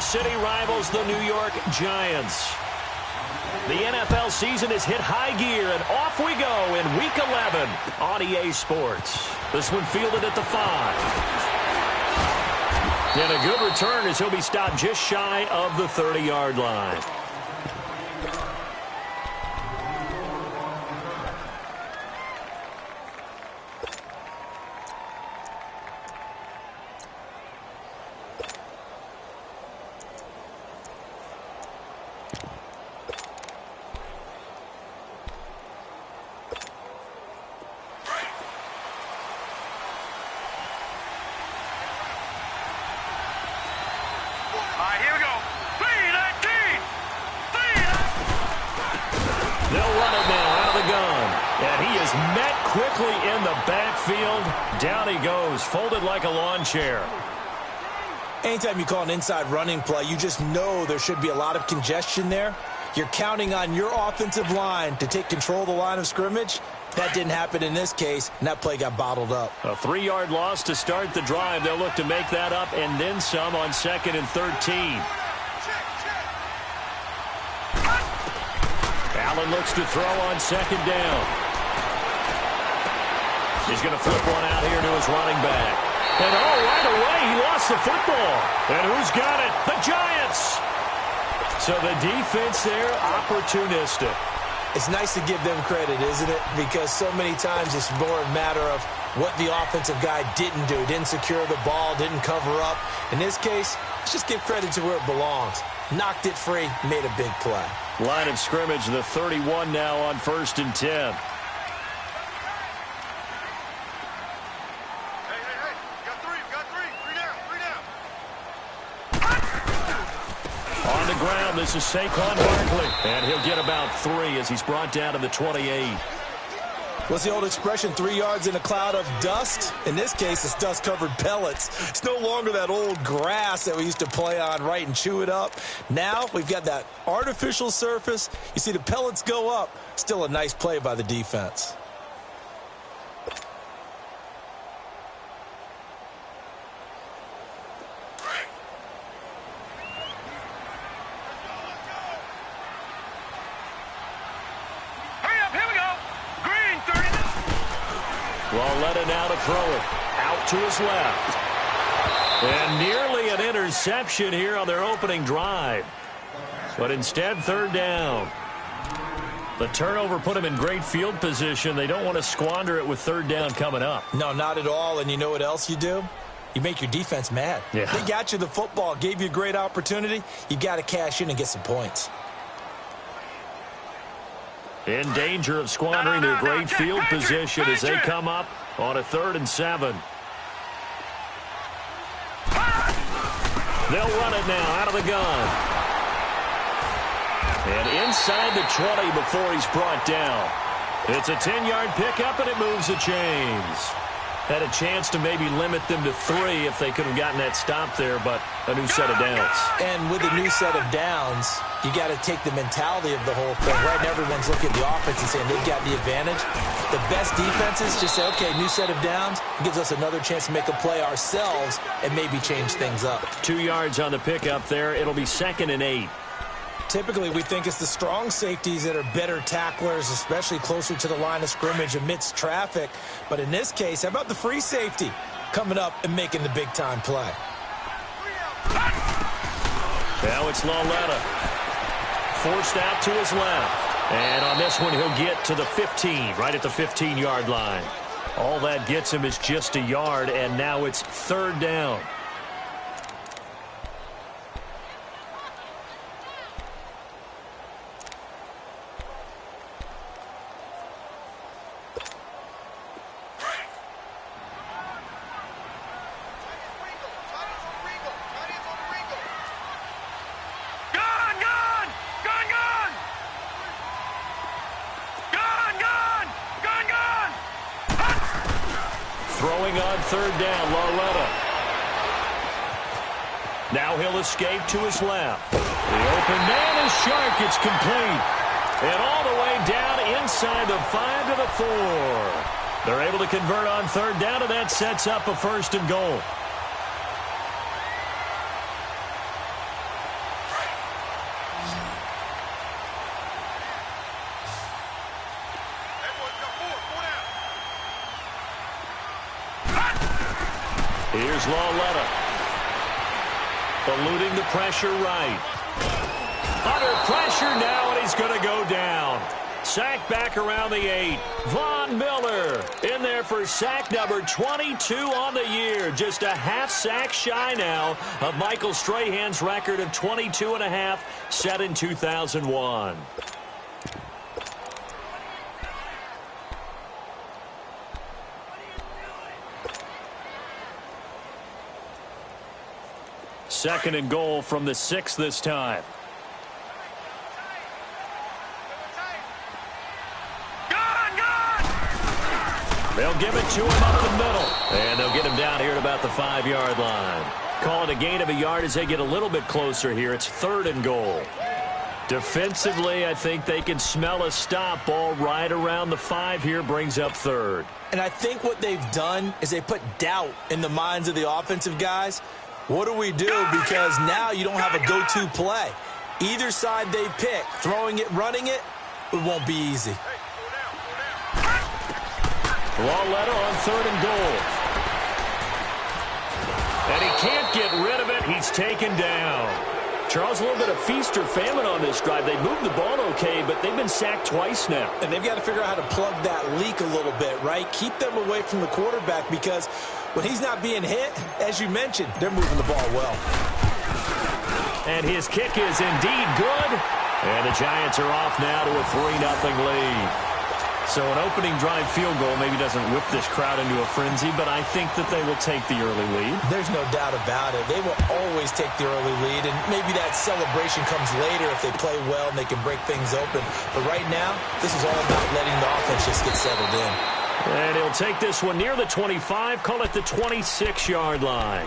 City rivals the New York Giants. The NFL season has hit high gear, and off we go in Week 11 on EA Sports. This one fielded at the 5. And a good return as he'll be stopped just shy of the 30-yard line. Quickly in the backfield. Down he goes, folded like a lawn chair. Anytime you call an inside running play, you just know there should be a lot of congestion there. You're counting on your offensive line to take control of the line of scrimmage. That didn't happen in this case, and that play got bottled up. A 3-yard loss to start the drive. They'll look to make that up and then some on 2nd and 13. Allen looks to throw on 2nd down. He's going to flip one out here to his running back. And right away, he lost the football. And who's got it? The Giants. So the defense there, opportunistic. It's nice to give them credit, isn't it? Because so many times it's more a matter of what the offensive guy didn't do. Didn't secure the ball, didn't cover up. In this case, let's just give credit to where it belongs. Knocked it free, made a big play. Line of scrimmage, the 31 now on 1st and 10. On the ground, this is Saquon Barkley. And he'll get about 3 as he's brought down to the 28. What's the old expression, 3 yards in a cloud of dust? In this case, it's dust-covered pellets. It's no longer that old grass that we used to play on, right, and chew it up. Now we've got that artificial surface. You see the pellets go up. Still a nice play by the defense. Loletta now to throw it. Out to his left. And nearly an interception here on their opening drive. But instead, 3rd down. The turnover put him in great field position. They don't want to squander it with 3rd down coming up. No, not at all. And you know what else you do? You make your defense mad. Yeah. They got you the football, gave you a great opportunity. You got to cash in and get some points. In danger of squandering their great field position as they come up on a 3rd and 7. They'll run it now out of the gun. And inside the 20 before he's brought down. It's a 10-yard pickup, and it moves the chains. Had a chance to maybe limit them to 3 if they could have gotten that stop there, but a new set of downs. And with a new set of downs, you got to take the mentality of the whole thing. Right now, everyone's looking at the offense and saying they've got the advantage. The best defenses just say, okay, new set of downs. It gives us another chance to make a play ourselves and maybe change things up. 2 yards on the pickup there. It'll be 2nd and 8. Typically, we think it's the strong safeties that are better tacklers, especially closer to the line of scrimmage amidst traffic. But in this case, how about the free safety coming up and making the big-time play? Now it's Loletta. Forced out to his left. And on this one, he'll get to the 15, right at the 15-yard line. All that gets him is just a yard, and now it's 3rd down. Throwing on 3rd down, Loletta. Now he'll escape to his left. The open man is Shark. It's complete. And all the way down inside the 5 to the 4. They're able to convert on 3rd down, and that sets up a 1st and goal. Here's Lauletta. Eluding the pressure right. Under pressure now, and he's going to go down. Sack back around the 8. Von Miller in there for sack number 22 on the year. Just a half sack shy now of Michael Strahan's record of 22.5 set in 2001. Second and goal from the 6 this time. They'll give it to him up the middle. And they'll get him down here at about the 5-yard line. Call it a gain of a yard as they get a little bit closer here. It's third and goal. Defensively, I think they can smell a stop. Ball right around the 5 here, brings up third. And I think what they've done is they put doubt in the minds of the offensive guys. What do we do? Because now you don't have a go-to play. Either side they pick, throwing it, running it, it won't be easy. Lauletta on third and goal. And he can't get rid of it. He's taken down. Charles, a little bit of feast or famine on this drive. They moved the ball okay, but they've been sacked twice now. And they've got to figure out how to plug that leak a little bit, right? Keep them away from the quarterback because when he's not being hit, as you mentioned, they're moving the ball well. And his kick is indeed good. And the Giants are off now to a 3-0 lead. So an opening drive field goal maybe doesn't whip this crowd into a frenzy, but I think that they will take the early lead. There's no doubt about it. They will always take the early lead, and maybe that celebration comes later if they play well and they can break things open. But right now, this is all about letting the offense just get settled in. And he'll take this one near the 25, call it the 26-yard line.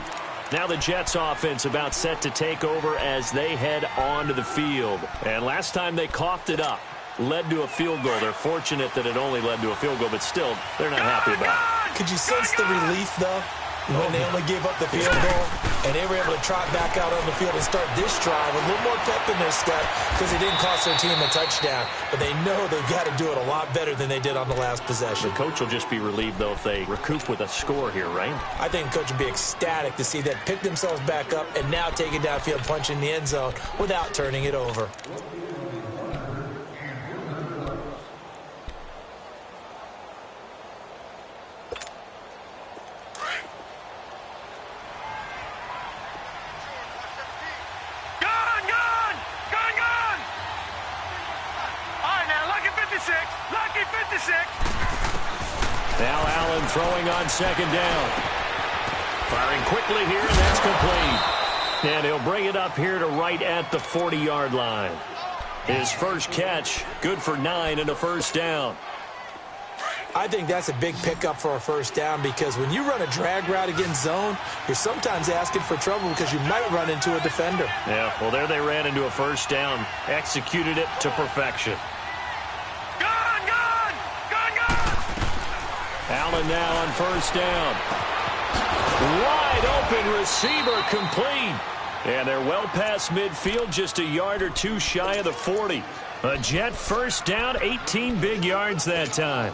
Now the Jets offense about set to take over as they head onto the field. And last time they coughed it up. Led to a field goal. They're fortunate that it only led to a field goal, but still, they're not happy about it. Could you sense the relief, though, when they only gave up the field goal and they were able to trot back out on the field and start this drive with a little more pep in their step because it didn't cost their team a touchdown, but they know they've got to do it a lot better than they did on the last possession. The coach will just be relieved, though, if they recoup with a score here, right? I think the coach will be ecstatic to see that pick themselves back up and now take it downfield, punch in the end zone without turning it over. Now Allen throwing on second down. Firing quickly here, and that's complete. And he'll bring it up here to right at the 40-yard line. His first catch, good for 9 and a first down. I think that's a big pickup for a first down because when you run a drag route against zone, you're sometimes asking for trouble because you might run into a defender. Yeah, well, there they ran into a first down, executed it to perfection. Allen now on first down. Wide open receiver complete. And they're well past midfield, just a yard or two shy of the 40. A Jet first down, 18 big yards that time.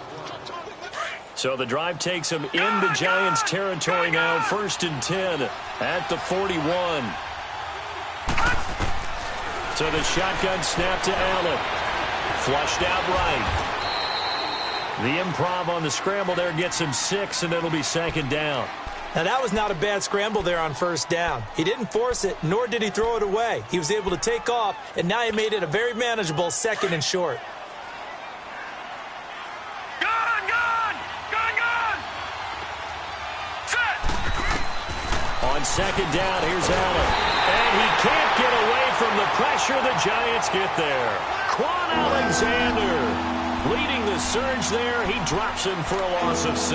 So the drive takes them into Giants territory now, 1st and 10 at the 41. So the shotgun snap to Allen. Flushed out right. The improv on the scramble there gets him 6, and it'll be second down. Now, that was not a bad scramble there on first down. He didn't force it, nor did he throw it away. He was able to take off, and now he made it a very manageable 2nd and short. Set. On second down, here's Allen. And he can't get away from the pressure. The Giants get there. Quan Alexander leading the surge there. He drops him for a loss of 6.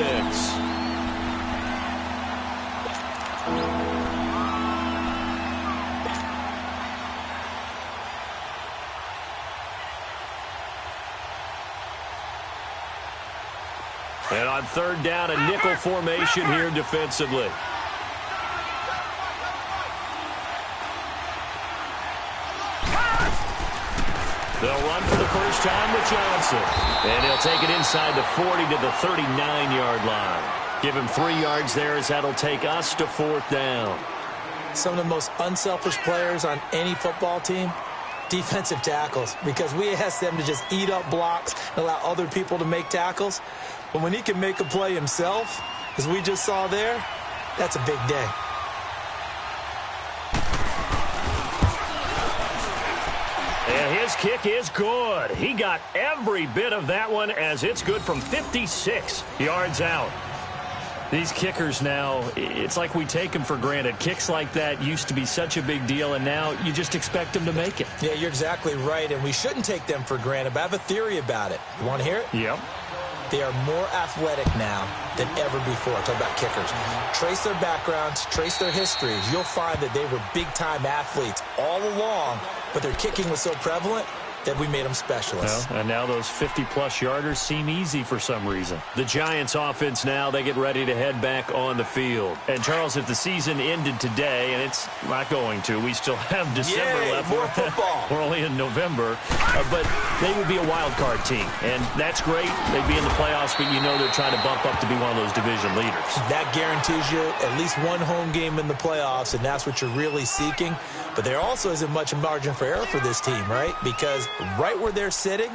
And on third down, a nickel formation here defensively. They'll run for the first time with Johnson. And he'll take it inside the 40 to the 39-yard line. Give him 3 yards there as that'll take us to 4th down. Some of the most unselfish players on any football team, defensive tackles, because we ask them to just eat up blocks and allow other people to make tackles. But when he can make a play himself, as we just saw there, that's a big day. And his kick is good. He got every bit of that one as it's good from 56 yards out. These kickers now, it's like we take them for granted. Kicks like that used to be such a big deal, and now you just expect them to make it. Yeah, you're exactly right, and we shouldn't take them for granted, but I have a theory about it. You want to hear it? Yep. They are more athletic now than ever before. Talk about kickers. Trace their backgrounds, trace their histories. You'll find that they were big-time athletes all along, but their kicking was so prevalent that we made them specialists. Well, and now those 50-plus yarders seem easy for some reason. The Giants offense now, they get ready to head back on the field. And, Charles, if the season ended today, and it's not going to, we still have December left. More football. We're only in November. But they would be a wild card team. And that's great. They'd be in the playoffs, but you know they're trying to bump up to be one of those division leaders. That guarantees you at least one home game in the playoffs, and that's what you're really seeking. But there also isn't much margin for error for this team, right? Because right where they're sitting,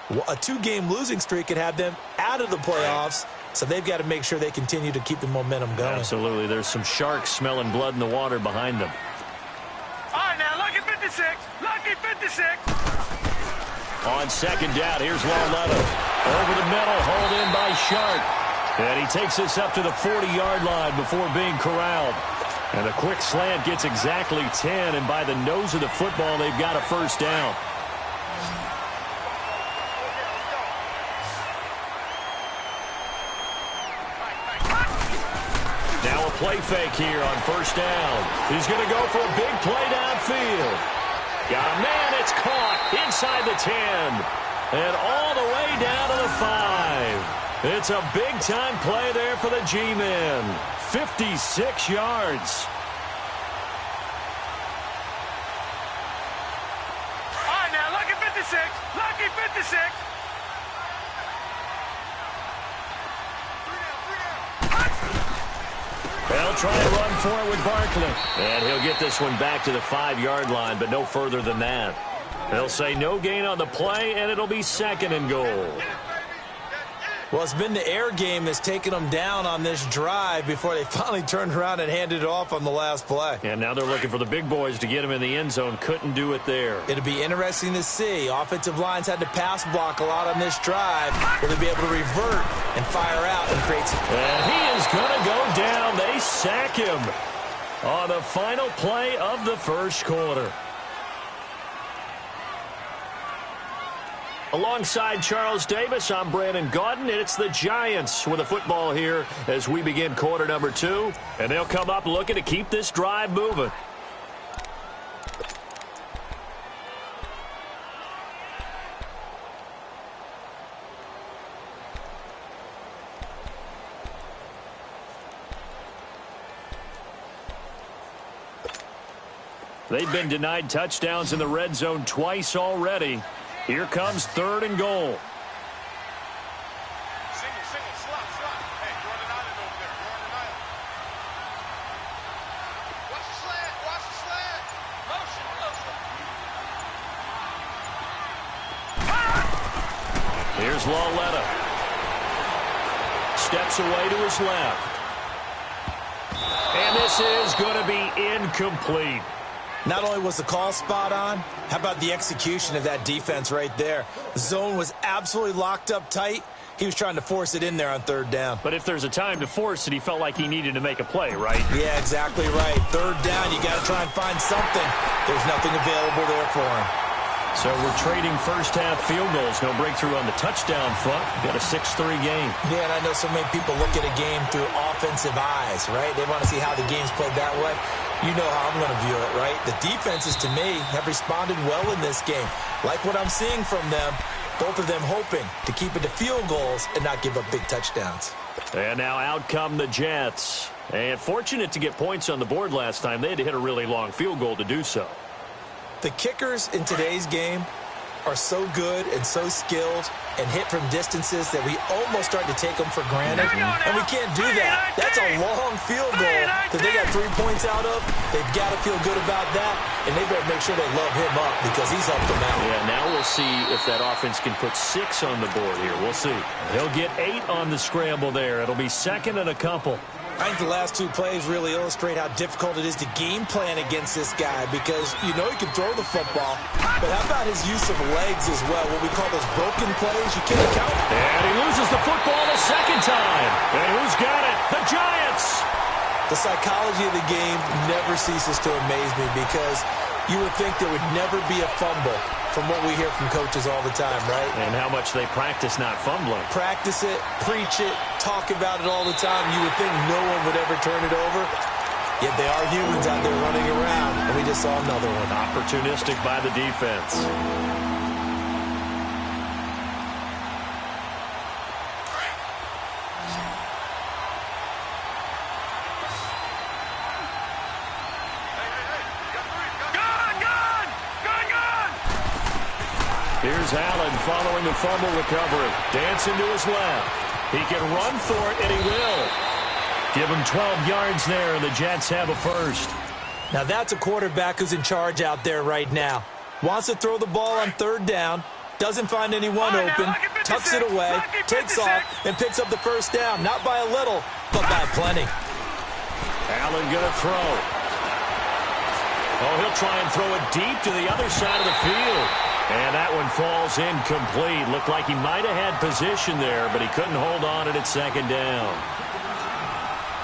a 2-game losing streak could have them out of the playoffs, so they've got to make sure they continue to keep the momentum going. Absolutely. There's some sharks smelling blood in the water behind them. All right, now, lucky 56. Lucky 56. On 2nd down, here's Lawletta. Over the middle, hauled in by Shark. And he takes us up to the 40-yard line before being corralled. And a quick slant gets exactly 10, and by the nose of the football, they've got a 1st down. Now a play fake here on 1st down. He's going to go for a big play downfield. Yeah, man, it's caught inside the 10 and all the way down to the 5. It's a big-time play there for the G-men. 56 yards. All right, now, lucky 56. Lucky 56. They'll try and run for it with Barkley. And he'll get this one back to the 5-yard line, but no further than that. They'll say no gain on the play, and it'll be 2nd and goal. Well, it's been the air game that's taken them down on this drive before they finally turned around and handed it off on the last play. And now they're looking for the big boys to get him in the end zone. Couldn't do it there. It'll be interesting to see. Offensive lines had to pass block a lot on this drive. Will they be able to revert and fire out and create some... And he is going to go down. They sack him on the final play of the 1st quarter. Alongside Charles Davis, I'm Brandon Gaudin, and it's the Giants with the football here as we begin quarter number 2. And they'll come up looking to keep this drive moving. They've been denied touchdowns in the red zone twice already. Here comes 3rd and goal. Single, slot. Hey, you're on an island over there. You're on an island. Watch the slant. Motion. Here's Lawletta. Steps away to his left. And this is going to be incomplete. Not only was the call spot on, how about the execution of that defense right there? The zone was absolutely locked up tight. He was trying to force it in there on 3rd down. But if there's a time to force it, he felt like he needed to make a play, right? Yeah, exactly right. 3rd down, you got to try and find something. There's nothing available there for him. So we're trading first-half field goals. No breakthrough on the touchdown front. We've got a 6-3 game. Yeah, and I know so many people look at a game through offensive eyes, right? They want to see how the game's played that way. You know how I'm going to view it, right? The defenses, to me, have responded well in this game. Like what I'm seeing from them, both of them hoping to keep it to field goals and not give up big touchdowns. And now out come the Jets. And fortunate to get points on the board last time. They had to hit a really long field goal to do so. The kickers in today's game are so good and so skilled and hit from distances that we almost start to take them for granted, and we can't do that. That's a long field goal that they got 3 points out of. They've got to feel good about that, and they better make sure they love him up because he's helped them out. Yeah, now we'll see if that offense can put 6 on the board here. We'll see. He'll get 8 on the scramble there. It'll be second and a couple. I think the last 2 plays really illustrate how difficult it is to game plan against this guy because you know he can throw the football, but how about his use of legs as well, what we call those broken plays? You can't account for. And he loses the football a second time. And who's got it? The Giants! The psychology of the game never ceases to amaze me because you would think there would never be a fumble from what we hear from coaches all the time, right? And how much they practice not fumbling. Practice it, preach it, talk about it all the time. You would think no one would ever turn it over. Yet they are humans out there running around, and we just saw another one. Opportunistic by the defense. Here's Allen following the fumble recovery. Dancing to his left. He can run for it, and he will. Give him 12 yards there, and the Jets have a first. Now that's a quarterback who's in charge out there right now. Wants to throw the ball on 3rd down. Doesn't find anyone open. Tucks it away. Takes off and picks up the first down. Not by a little, but by plenty. Allen going to throw. Oh, he'll try and throw it deep to the other side of the field. And that one falls incomplete. Looked like he might have had position there, but he couldn't hold on at 2nd down.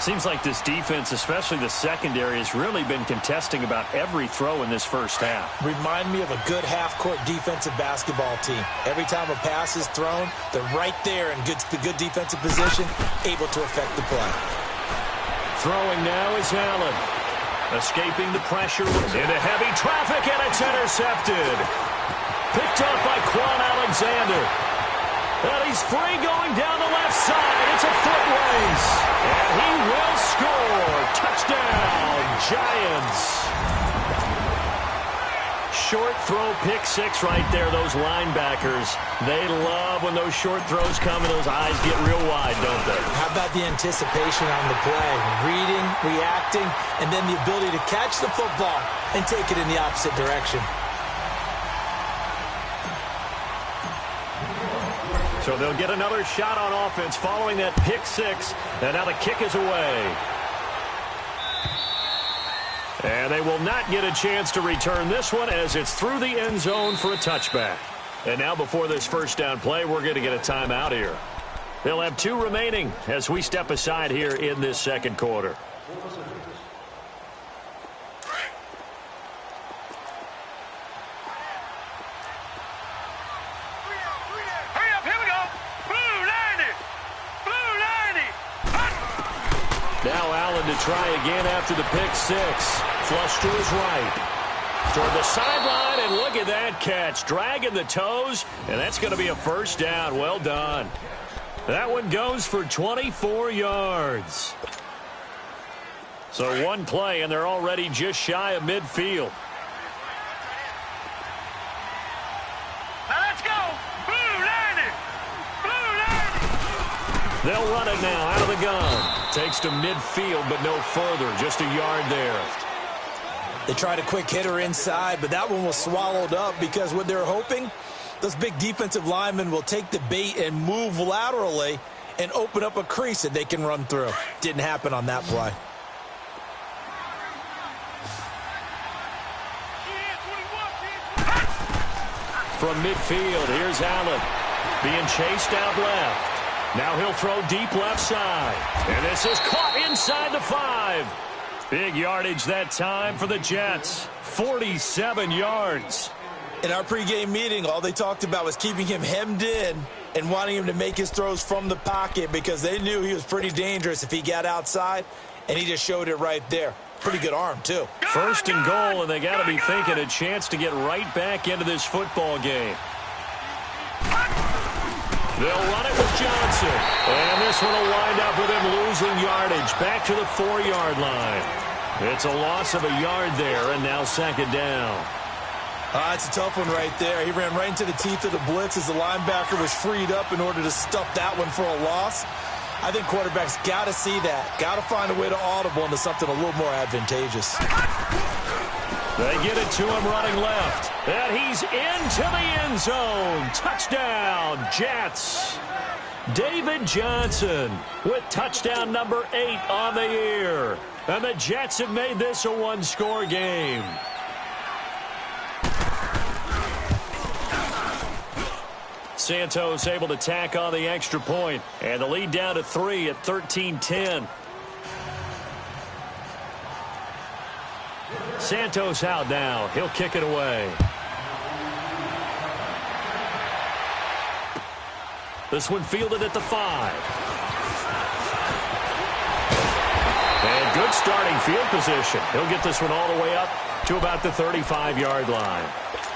Seems like this defense, especially the secondary, has really been contesting about every throw in this first half. Remind me of a good half-court defensive basketball team. Every time a pass is thrown, they're right there in good defensive position, able to affect the play. Throwing now is Allen. Escaping the pressure into heavy traffic, and it's intercepted. Picked up by Quan Alexander. And he's free going down the left side. It's a foot race. And he will score. Touchdown, Giants. Short throw, pick 6 right there, those linebackers. They love when those short throws come and those eyes get real wide, don't they? How about the anticipation on the play? Reading, reacting, and then the ability to catch the football and take it in the opposite direction. So they'll get another shot on offense following that pick 6. And now the kick is away. And they will not get a chance to return this one as it's through the end zone for a touchback. And now before this first down play, we're going to get a timeout here. They'll have 2 remaining as we step aside here in this second quarter. Now Allen to try again after the pick 6. Flush to his right. Toward the sideline, and look at that catch. Dragging the toes, and that's going to be a first down. Well done. That one goes for 24 yards. So 1 play, and they're already just shy of midfield. Now let's go. Blue 90. Blue 90. They'll run it now out of the gun. Takes to midfield, but no further. Just a yard there. They tried a quick hitter inside, but that one was swallowed up because what they're hoping, those big defensive linemen will take the bait and move laterally and open up a crease that they can run through. Didn't happen on that play. From midfield, here's Allen. Being chased out left. Now he'll throw deep left side. And this is caught inside the 5. Big yardage that time for the Jets. 47 yards. In our pregame meeting, all they talked about was keeping him hemmed in and wanting him to make his throws from the pocket because they knew he was pretty dangerous if he got outside, and he just showed it right there. Pretty good arm, too. First and goal, and they got to be thinking a chance to get right back into this football game. They'll run it with Johnson. And this one will wind up with him losing yardage back to the 4-yard line. It's a loss of a yard there, and now 2nd down. It's a tough one right there. He ran right into the teeth of the blitz as the linebacker was freed up in order to stuff that one for a loss. I think quarterbacks got to see that. Got to find a way to audible into something a little more advantageous. They get it to him running left. And he's into the end zone. Touchdown, Jets. David Johnson with touchdown number 8 on the year. And the Jets have made this a one-score game. Santos able to tack on the extra point. And the lead down to 3 at 13-10. Santos out now. He'll kick it away. This one fielded at the 5. And good starting field position. He'll get this one all the way up to about the 35-yard line.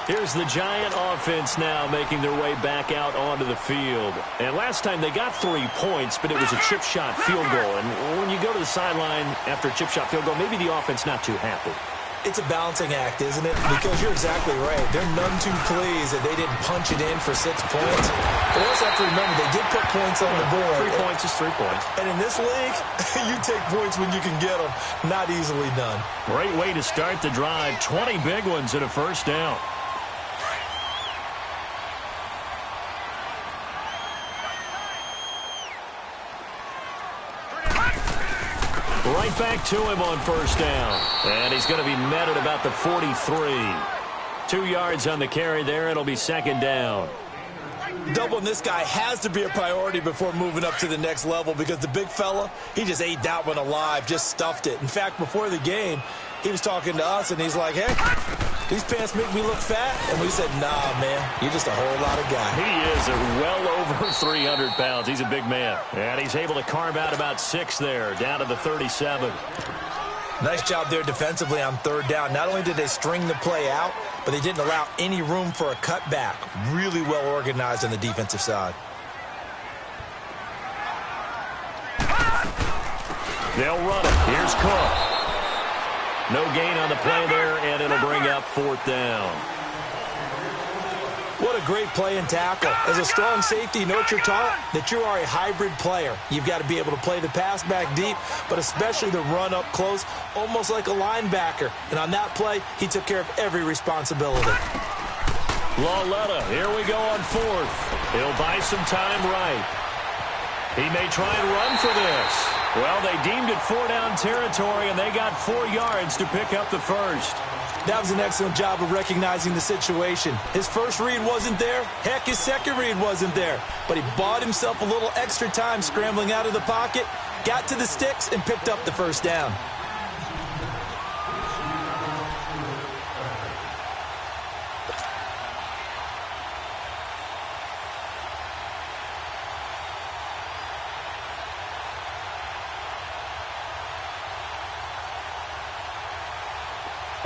Here's the Giant offense now making their way back out onto the field. And last time they got 3 points, but it was a chip shot field goal. And when you go to the sideline after a chip shot field goal, maybe the offense not too happy. It's a balancing act, isn't it? Because you're exactly right. They're none too pleased that they didn't punch it in for 6 points. But also have to remember, they did put points on the board. 3 points is 3 points. And in this league, you take points when you can get them. Not easily done. Great way to start the drive. 20 big ones and a first down. Right back to him on first down. And he's going to be met at about the 43. 2 yards on the carry there. It'll be second down. Doubling this guy has to be a priority before moving up to the next level because the big fella, he just ate that one alive, just stuffed it. In fact, before the game, he was talking to us, and he's like, hey, these pants make me look fat. And we said, nah, man, you're just a whole lot of guy. He is well over 300 pounds. He's a big man. And he's able to carve out about 6 there, down to the 37. Nice job there defensively on third down. Not only did they string the play out, but they didn't allow any room for a cutback. Really well organized on the defensive side. They'll run it. Here's Cook. No gain on the play there, and it'll bring up 4th down. What a great play and tackle. As a strong safety, you know what you're taught? That you are a hybrid player. You've got to be able to play the pass back deep, but especially the run up close, almost like a linebacker. And on that play, he took care of every responsibility. Lauletta, here we go on 4th. He'll buy some time right. He may try and run for this. Well, they deemed it 4-down territory, and they got 4 yards to pick up the first. That was an excellent job of recognizing the situation. His first read wasn't there. Heck, his second read wasn't there. But he bought himself a little extra time scrambling out of the pocket, got to the sticks, and picked up the first down.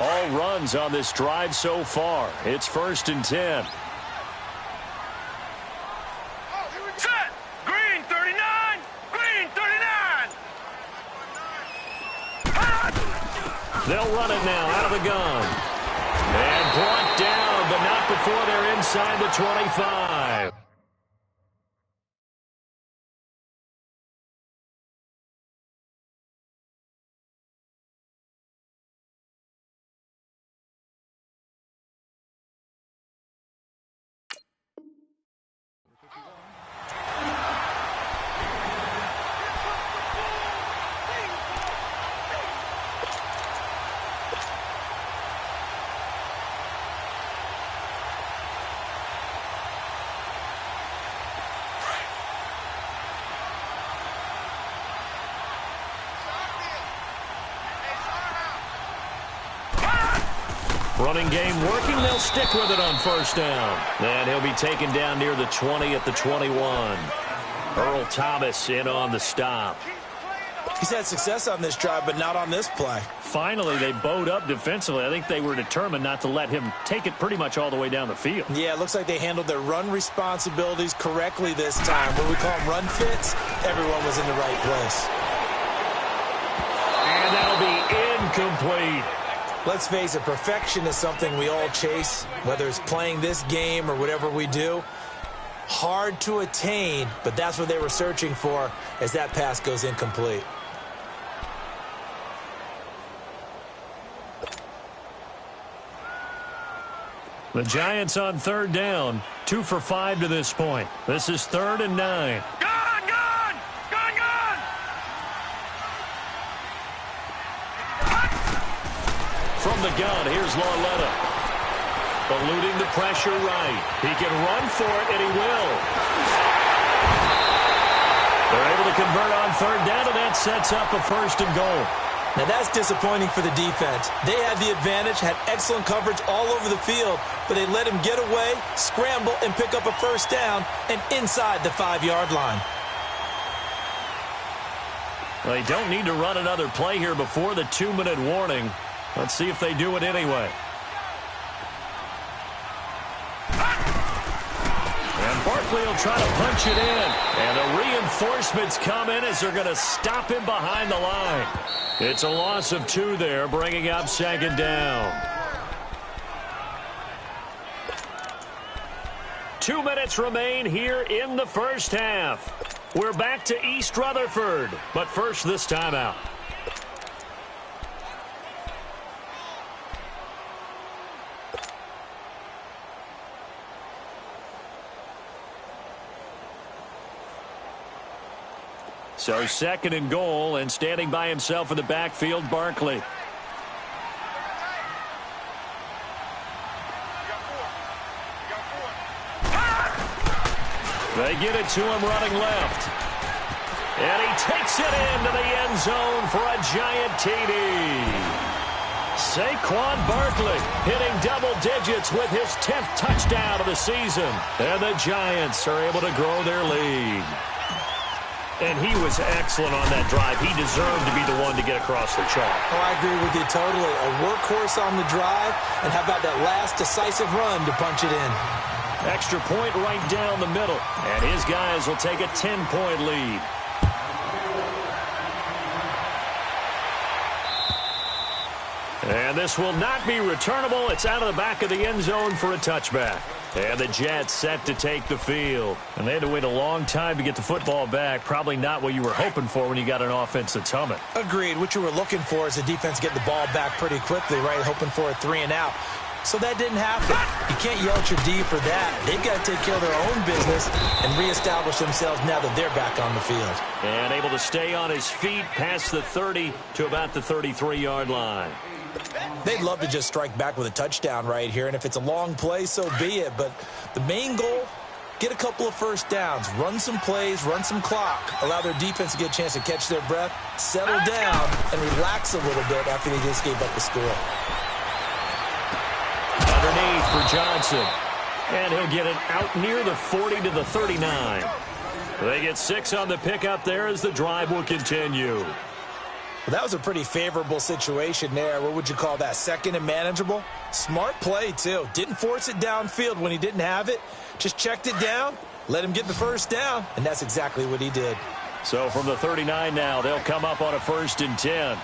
All runs on this drive so far. It's 1st and 10. Set! Green 39! Green 39! They'll run it now out of the gun. And brought down, but not before they're inside the 25. Running game working. They'll stick with it on first down. And he'll be taken down near the 20 at the 21. Earl Thomas in on the stop. He's had success on this drive, but not on this play. Finally, they bowed up defensively. I think they were determined not to let him take it pretty much all the way down the field. Yeah, it looks like they handled their run responsibilities correctly this time. What we call them run fits, everyone was in the right place. And that'll be incomplete. Let's face it, perfection is something we all chase, whether it's playing this game or whatever we do. Hard to attain, but that's what they were searching for as that pass goes incomplete. The Giants on third down, 2 for 5 to this point. This is 3rd and 9. Gone, gone! Gone, gone! From the gun, here's Lauletta. Eluding the pressure right. He can run for it, and he will. They're able to convert on third down, and that sets up a 1st and goal. Now that's disappointing for the defense. They had the advantage, had excellent coverage all over the field, but they let him get away, scramble, and pick up a 1st down, and inside the 5-yard line. Well, they don't need to run another play here before the 2-minute warning. Let's see if they do it anyway. And Barkley will try to punch it in. And the reinforcements come in as they're going to stop him behind the line. It's a loss of 2 there, bringing up 2nd down. 2 minutes remain here in the first half. We're back to East Rutherford, but first this timeout. So 2nd and goal, and standing by himself in the backfield, Barkley. They get it to him running left. And he takes it into the end zone for a giant TD. Saquon Barkley hitting double digits with his 10th touchdown of the season. And the Giants are able to grow their lead. And he was excellent on that drive. He deserved to be the one to get across the chalk. Oh, I agree with you totally. A workhorse on the drive, and how about that last decisive run to punch it in? Extra point right down the middle. And his guys will take a 10-point lead. And this will not be returnable. It's out of the back of the end zone for a touchback. And the Jets set to take the field. And they had to wait a long time to get the football back. Probably not what you were hoping for when you got an offense that's humming. Agreed. What you were looking for is the defense get the ball back pretty quickly, right? Hoping for a 3-and-out. So that didn't happen. You can't yell at your D for that. They've got to take care of their own business and reestablish themselves now that they're back on the field. And able to stay on his feet past the 30 to about the 33-yard line. They'd love to just strike back with a touchdown right here, and if it's a long play, so be it. But the main goal, get a couple of 1st downs, run some plays, run some clock, allow their defense to get a chance to catch their breath, settle down, and relax a little bit after they just gave up the score. Underneath for Johnson. And he'll get it out near the 40 to the 39. They get 6 on the pickup there as the drive will continue. Well, that was a pretty favorable situation there. What would you call that? 2nd and manageable? Smart play, too. Didn't force it downfield when he didn't have it. Just checked it down, let him get the 1st down, and that's exactly what he did. So from the 39 now, they'll come up on a 1st and 10.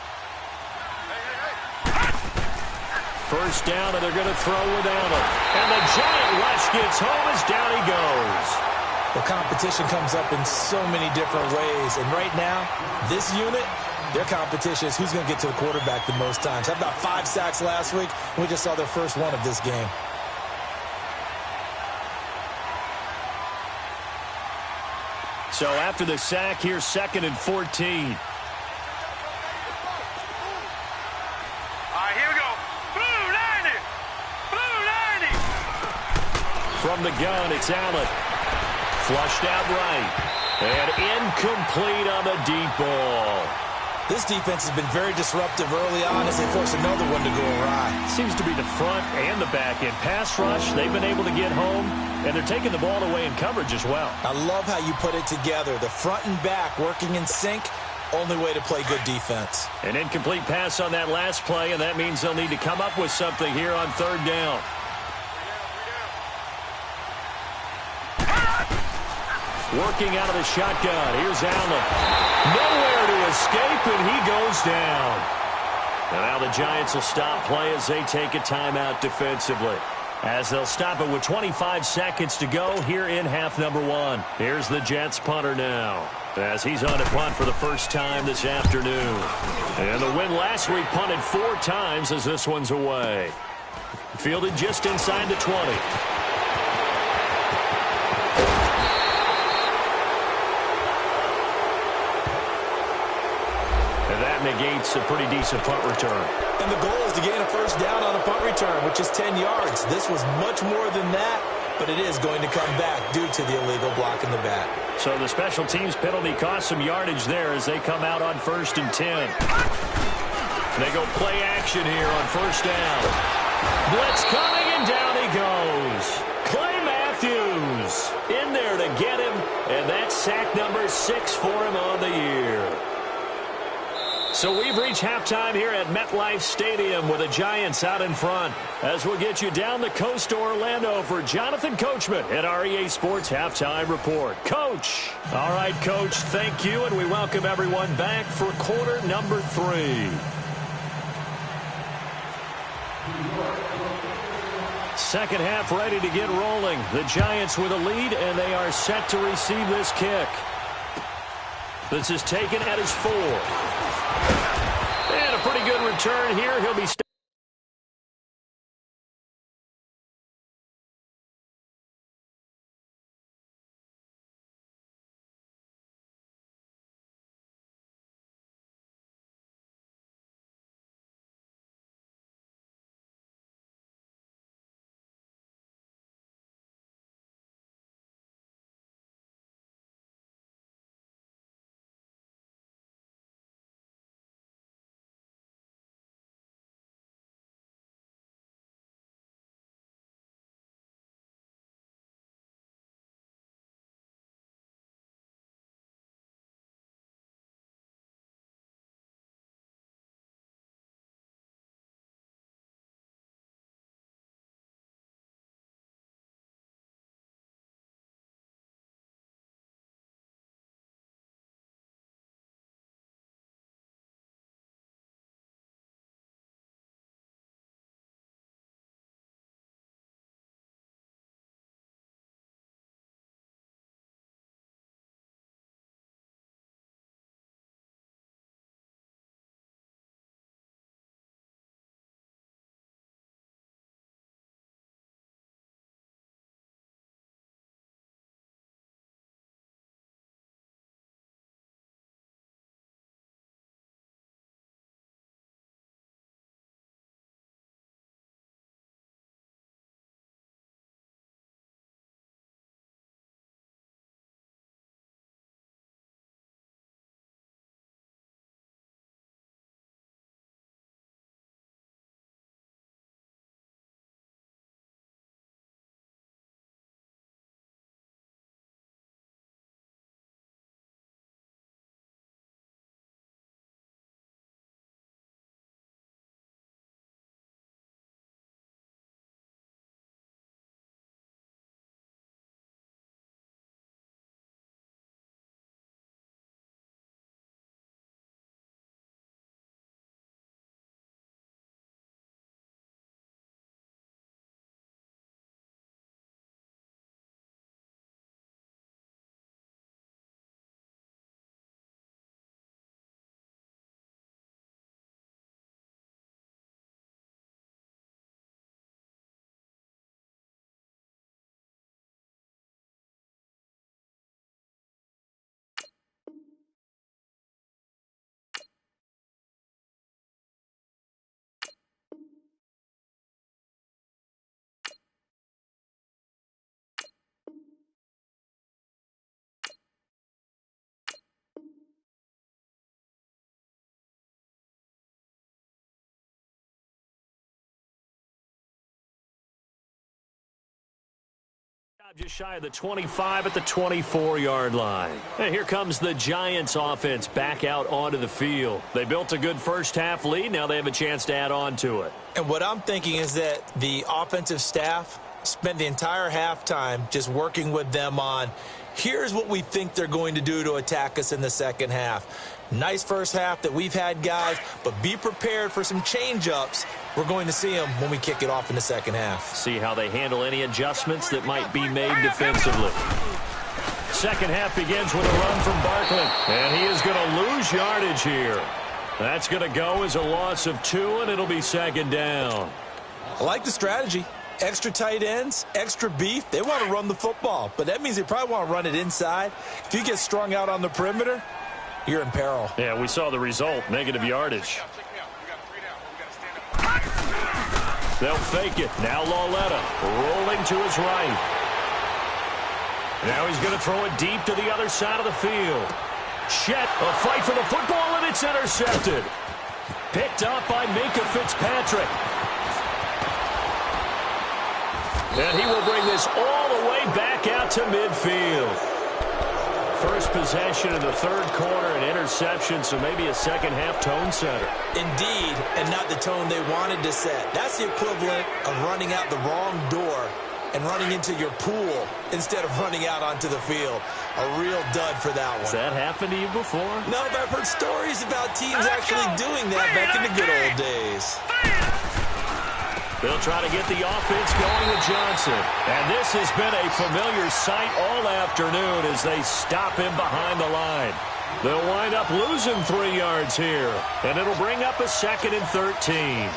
1st down, and they're going to throw without him. And the giant rush gets home as down he goes. The competition comes up in so many different ways. And right now, this unit, their competition is who's going to get to the quarterback the most times. How about 5 sacks last week? We just saw their first one of this game. So after the sack, here's 2nd and 14. From the gun, it's Allen. Flushed out right. And incomplete on the deep ball. This defense has been very disruptive early on as they force another one to go awry. Seems to be the front and the back end. Pass rush, they've been able to get home, and they're taking the ball away in coverage as well. I love how you put it together. The front and back working in sync. Only way to play good defense. An incomplete pass on that last play, and that means they'll need to come up with something here on 3rd down. Working out of the shotgun. Here's Allen. Nowhere to escape, and he goes down. And now the Giants will stop play as they take a timeout defensively. As they'll stop it with 25 seconds to go here in half number 1. Here's the Jets punter now, as he's on to punt for the first time this afternoon. And the win last week punted 4 times as this one's away. Fielded just inside the 20. And that negates a pretty decent punt return. And the goal is to gain a first down on a punt return, which is 10 yards. This was much more than that, but it is going to come back due to the illegal block in the back. So the special teams penalty cost some yardage there as they come out on 1st and 10. They go play action here on first down. Blitz coming, and down he goes. Clay Matthews in there to get him, and that's sack number 6 for him on the year. So we've reached halftime here at MetLife Stadium with the Giants out in front. As we'll get you down the coast to Orlando for Jonathan Coachman at our EA Sports Halftime Report. Coach. All right, Coach, thank you, and we welcome everyone back for quarter number 3. Second half ready to get rolling. The Giants with a lead, and they are set to receive this kick. This is taken at his 4. And a pretty good return here. He'll be just shy of the 25 at the 24-yard line. And here comes the Giants offense back out onto the field. They built a good first-half lead. Now they have a chance to add on to it. And what I'm thinking is that the offensive staff spent the entire halftime just working with them on, here's what we think they're going to do to attack us in the second half. Nice first half that we've had, guys, but be prepared for some change-ups. We're going to see them when we kick it off in the second half. See how they handle any adjustments that might be made defensively. Second half begins with a run from Barkley, and he is going to lose yardage here. That's going to go as a loss of 2, and it'll be second down. I like the strategy. Extra tight ends, extra beef. They want to run the football, but that means they probably want to run it inside. If you get strung out on the perimeter, you're in peril. Yeah, we saw the result, negative yardage. They'll fake it. Now Lauletta rolling to his right. Now he's going to throw it deep to the other side of the field. Chet, a fight for the football, and it's intercepted. Picked up by Minka Fitzpatrick. And he will bring this all the way back out to midfield. First possession of the third quarter, an interception, so maybe a second-half tone setter. Indeed, and not the tone they wanted to set. That's the equivalent of running out the wrong door and running into your pool instead of running out onto the field. A real dud for that one. Has that happened to you before? No, but I've heard stories about teams actually doing that back in the good old days. They'll try to get the offense going with Johnson. And this has been a familiar sight all afternoon as they stop him behind the line. They'll wind up losing 3 yards here. And it'll bring up a 2nd and 13.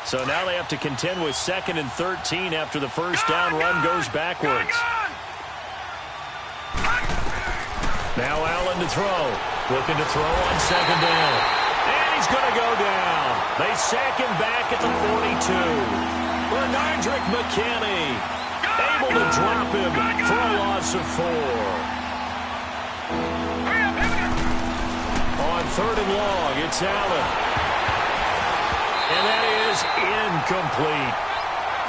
So now they have to contend with 2nd and 13 after the first down run goes backwards. Now Allen to throw. Looking to throw on 2nd down. And he's going to go down. They sack him back at the 42. Bernardrick McKinney able to drop him for a loss of 4. On 3rd and long, it's Allen. And that is incomplete.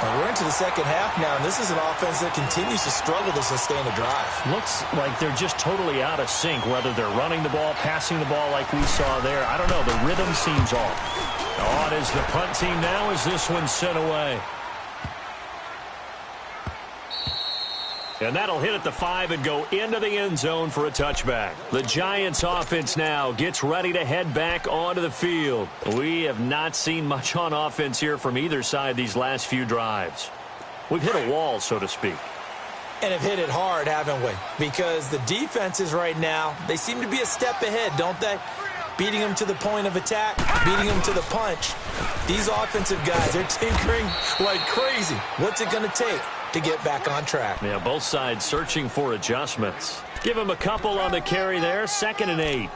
And we're into the second half now, and this is an offense that continues to struggle to sustain a drive. Looks like they're just totally out of sync, whether they're running the ball, passing the ball like we saw there. I don't know. The rhythm seems off. On is the punt team now as this one's sent away. And that'll hit at the 5 and go into the end zone for a touchback. The Giants offense now gets ready to head back onto the field. We have not seen much on offense here from either side these last few drives. We've hit a wall, so to speak. And have hit it hard, haven't we? Because the defenses right now, they seem to be a step ahead, don't they? Beating them to the point of attack, beating them to the punch. These offensive guys, they're tinkering like crazy. What's it going to take to get back on track? Yeah, both sides searching for adjustments. Give him a couple on the carry there, 2nd and 8.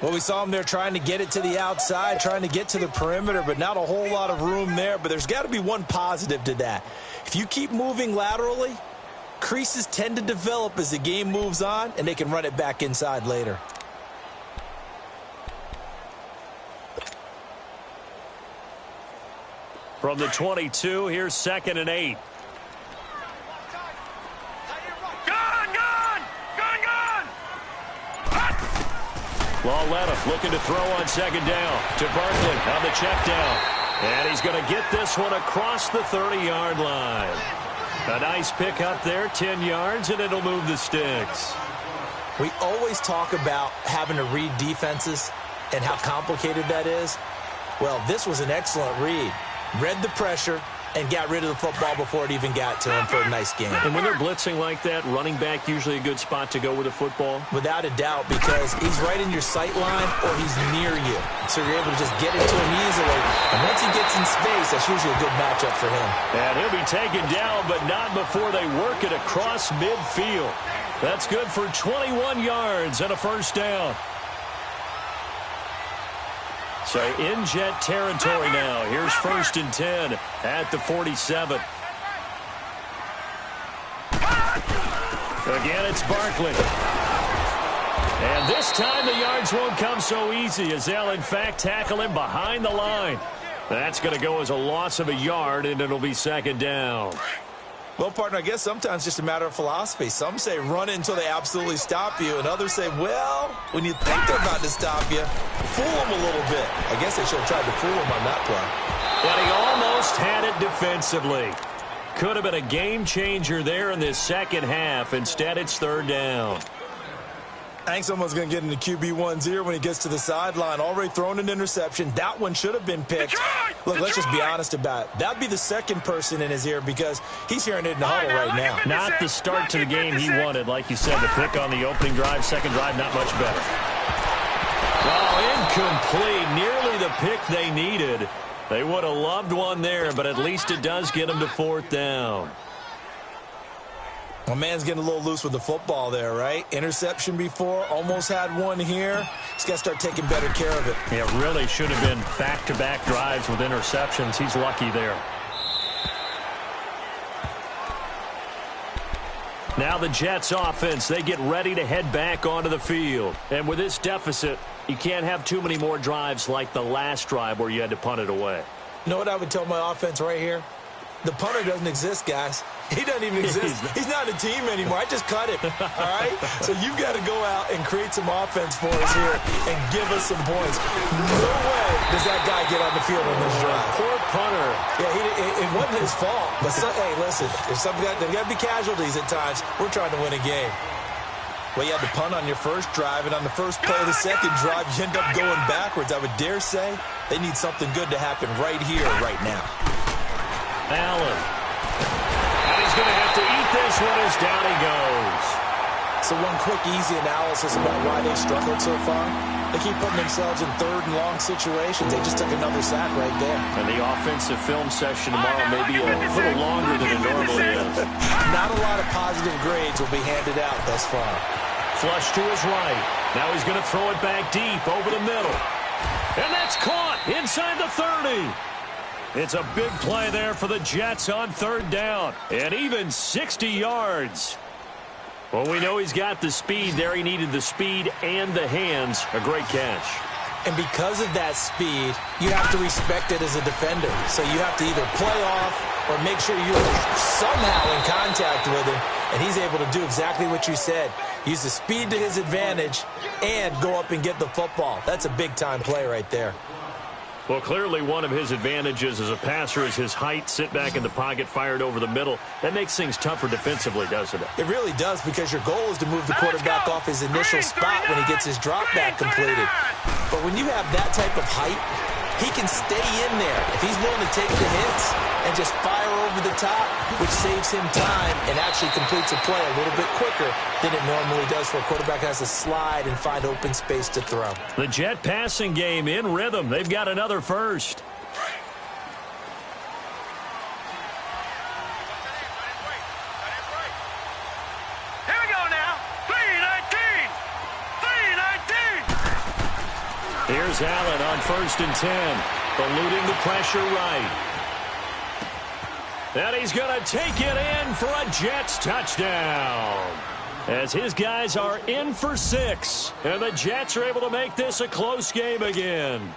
Well, we saw him there trying to get it to the outside, trying to get to the perimeter, but not a whole lot of room there. But there's got to be one positive to that. If you keep moving laterally, creases tend to develop as the game moves on, and they can run it back inside later. From the 22, here's 2nd and 8. Lauletta looking to throw on 2nd down to Barkley on the check down. And he's going to get this one across the 30-yard line. A nice pick up there, 10 yards, and it'll move the sticks. We always talk about having to read defenses and how complicated that is. Well, this was an excellent read. Read the pressure and got rid of the football before it even got to him for a nice game. And when they're blitzing like that, running back usually a good spot to go with the football? Without a doubt, because he's right in your sight line or he's near you. So you're able to just get it to him easily. And once he gets in space, that's usually a good matchup for him. And he'll be taken down, but not before they work it across midfield. That's good for 21 yards and a first down. So in Jet territory now. Here's 1st and 10 at the 47. Again, it's Barkley. And this time the yards won't come so easy as they'll, in fact, tackle him behind the line. That's going to go as a loss of a yard, and it'll be 2nd down. Well, partner, I guess sometimes it's just a matter of philosophy. Some say run it until they absolutely stop you, and others say, well, when you think they're about to stop you, fool them a little bit. I guess they should have tried to fool them on that play. But he almost had it defensively. Could have been a game changer there in this second half. Instead, it's third down. I think someone's going to get into QB1's ear when he gets to the sideline. Already thrown an interception. That one should have been picked. Look, let's just be honest about it. That would be the second person in his ear because he's hearing it in the huddle right now. Not the start to the game he wanted. Like you said, the pick on the opening drive, second drive, not much better. Oh, incomplete. Nearly the pick they needed. They would have loved one there, but at least it does get them to fourth down. My man's getting a little loose with the football there, right? Interception before, almost had one here. He's got to start taking better care of it. Yeah, really should have been back-to-back drives with interceptions. He's lucky there. Now the Jets offense, they get ready to head back onto the field. And with this deficit, you can't have too many more drives like the last drive where you had to punt it away. You know what I would tell my offense right here? The punter doesn't exist, guys. He doesn't even exist. He's not a team anymore. I just cut him, all right? So you've got to go out and create some offense for us here and give us some points. No way does that guy get on the field on this drive. Poor punter. Yeah, it wasn't his fault. But, hey, listen, there's got to be casualties at times. We're trying to win a game. Well, you had to punt on your first drive, and on the first play of the second drive, you end up going backwards. I would dare say they need something good to happen right here, right now. Allen. And he's going to have to eat this one as down he goes. So one quick, easy analysis about why they struggled so far. They keep putting themselves in third and long situations. They just took another sack right there. And the offensive film session tomorrow may be a little longer than it normally is. Not a lot of positive grades will be handed out thus far. Flush to his right. Now he's going to throw it back deep over the middle. And that's caught inside the 30. It's a big play there for the Jets on third down. And even 60 yards. Well, we know he's got the speed there. He needed the speed and the hands. A great catch. And because of that speed, you have to respect it as a defender. So you have to either play off or make sure you're somehow in contact with him. And he's able to do exactly what you said. Use the speed to his advantage and go up and get the football. That's a big-time play right there. Well, clearly one of his advantages as a passer is his height. Sit back in the pocket, fired over the middle. That makes things tougher defensively, doesn't it? It really does, because your goal is to move the quarterback off his initial spot when he gets his drop back completed. But when you have that type of height, he can stay in there if he's willing to take the hits and just fire over the top, which saves him time and actually completes a play a little bit quicker than it normally does for a quarterback who has to slide and find open space to throw. The Jet passing game in rhythm. They've got another first. Here we go now. 3-19. 3-19. Here's Allen on 1st and 10. Eluding the pressure right. And he's going to take it in for a Jets touchdown. As his guys are in for 6. And the Jets are able to make this a close game again.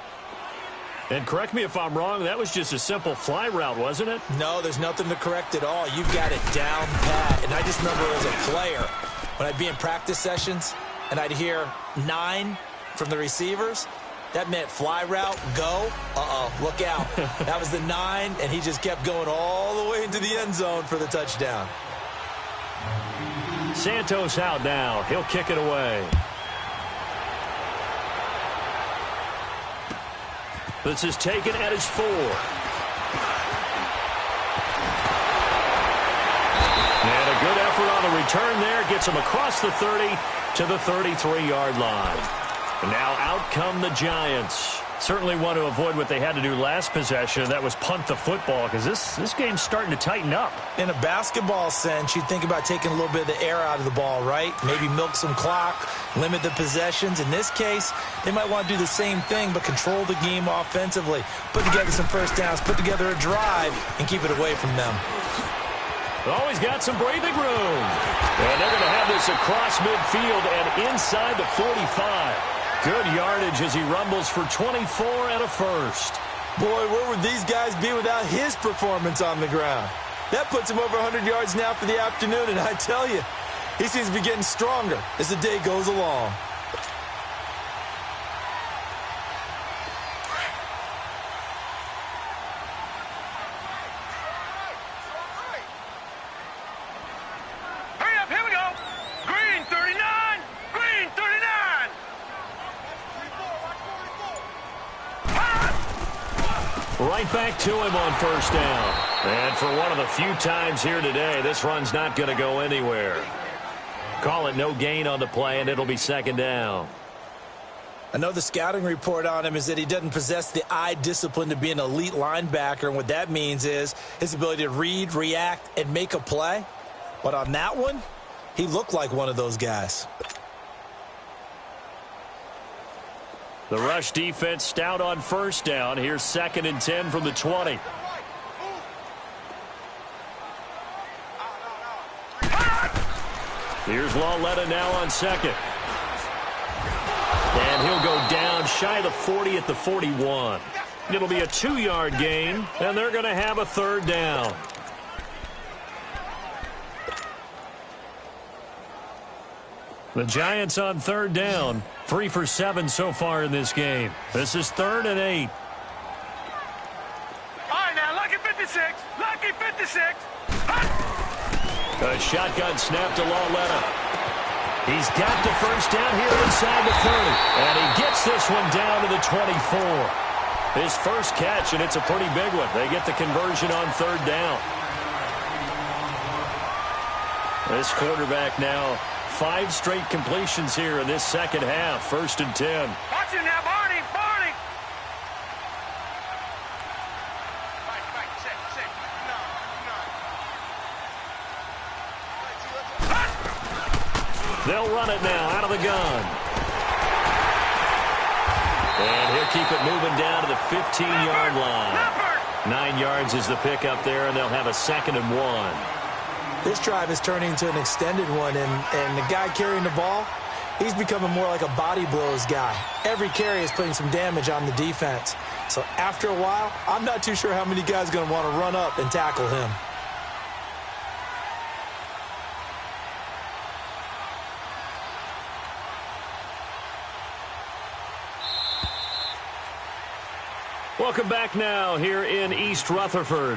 And correct me if I'm wrong, that was just a simple fly route, wasn't it? No, there's nothing to correct at all. You've got it down pat. And I just remember as a player, when I'd be in practice sessions and I'd hear 9 from the receivers, that meant fly route, go, look out. That was the 9, and he just kept going all the way into the end zone for the touchdown. Santos out now. He'll kick it away. This is taken at his 4. And a good effort on the return there. Gets him across the 30 to the 33-yard line. And now out come the Giants. Certainly want to avoid what they had to do last possession. That was punt the football, because this game's starting to tighten up. In a basketball sense, you think about taking a little bit of the air out of the ball, right? Maybe milk some clock, limit the possessions. In this case, they might want to do the same thing, but control the game offensively. Put together some first downs, put together a drive, and keep it away from them. Always got some breathing room. And they're going to have this across midfield and inside the 45. Good yardage as he rumbles for 24 and a first. Boy, where would these guys be without his performance on the ground? That puts him over 100 yards now for the afternoon, and I tell you, he seems to be getting stronger as the day goes along. Hurry up, here we go. Green 39, green 39. Right back to him on first down. And for one of the few times here today, this run's not going to go anywhere. Call it no gain on the play, and it'll be second down. I know the scouting report on him is that he doesn't possess the eye discipline to be an elite linebacker, and what that means is his ability to read, react, and make a play. But on that one, he looked like one of those guys. The rush defense stout on first down. Here's 2nd and 10 from the 20. Here's Lawletta now on second. And he'll go down shy of the 40 at the 41. It'll be a 2-yard gain, and they're going to have a third down. The Giants on third down, 3 for 7 so far in this game. This is 3rd and 8. All right, now, lucky 56, lucky 56. A shotgun snap to Lawletta. He's got the first down here inside the 30. And he gets this one down to the 24. His first catch, and it's a pretty big one. They get the conversion on third down. This quarterback now 5 straight completions here in this second half. 1st and 10. Watch him now, Barney, Barney. They'll run it now out of the gun. And he'll keep it moving down to the 15-yard line. 9 yards is the pickup there, and they'll have a 2nd and 1. This drive is turning into an extended one, and the guy carrying the ball, he's becoming more like a body blows guy. Every carry is putting some damage on the defense. So after a while, I'm not too sure how many guys are going to want to run up and tackle him. Welcome back now here in East Rutherford.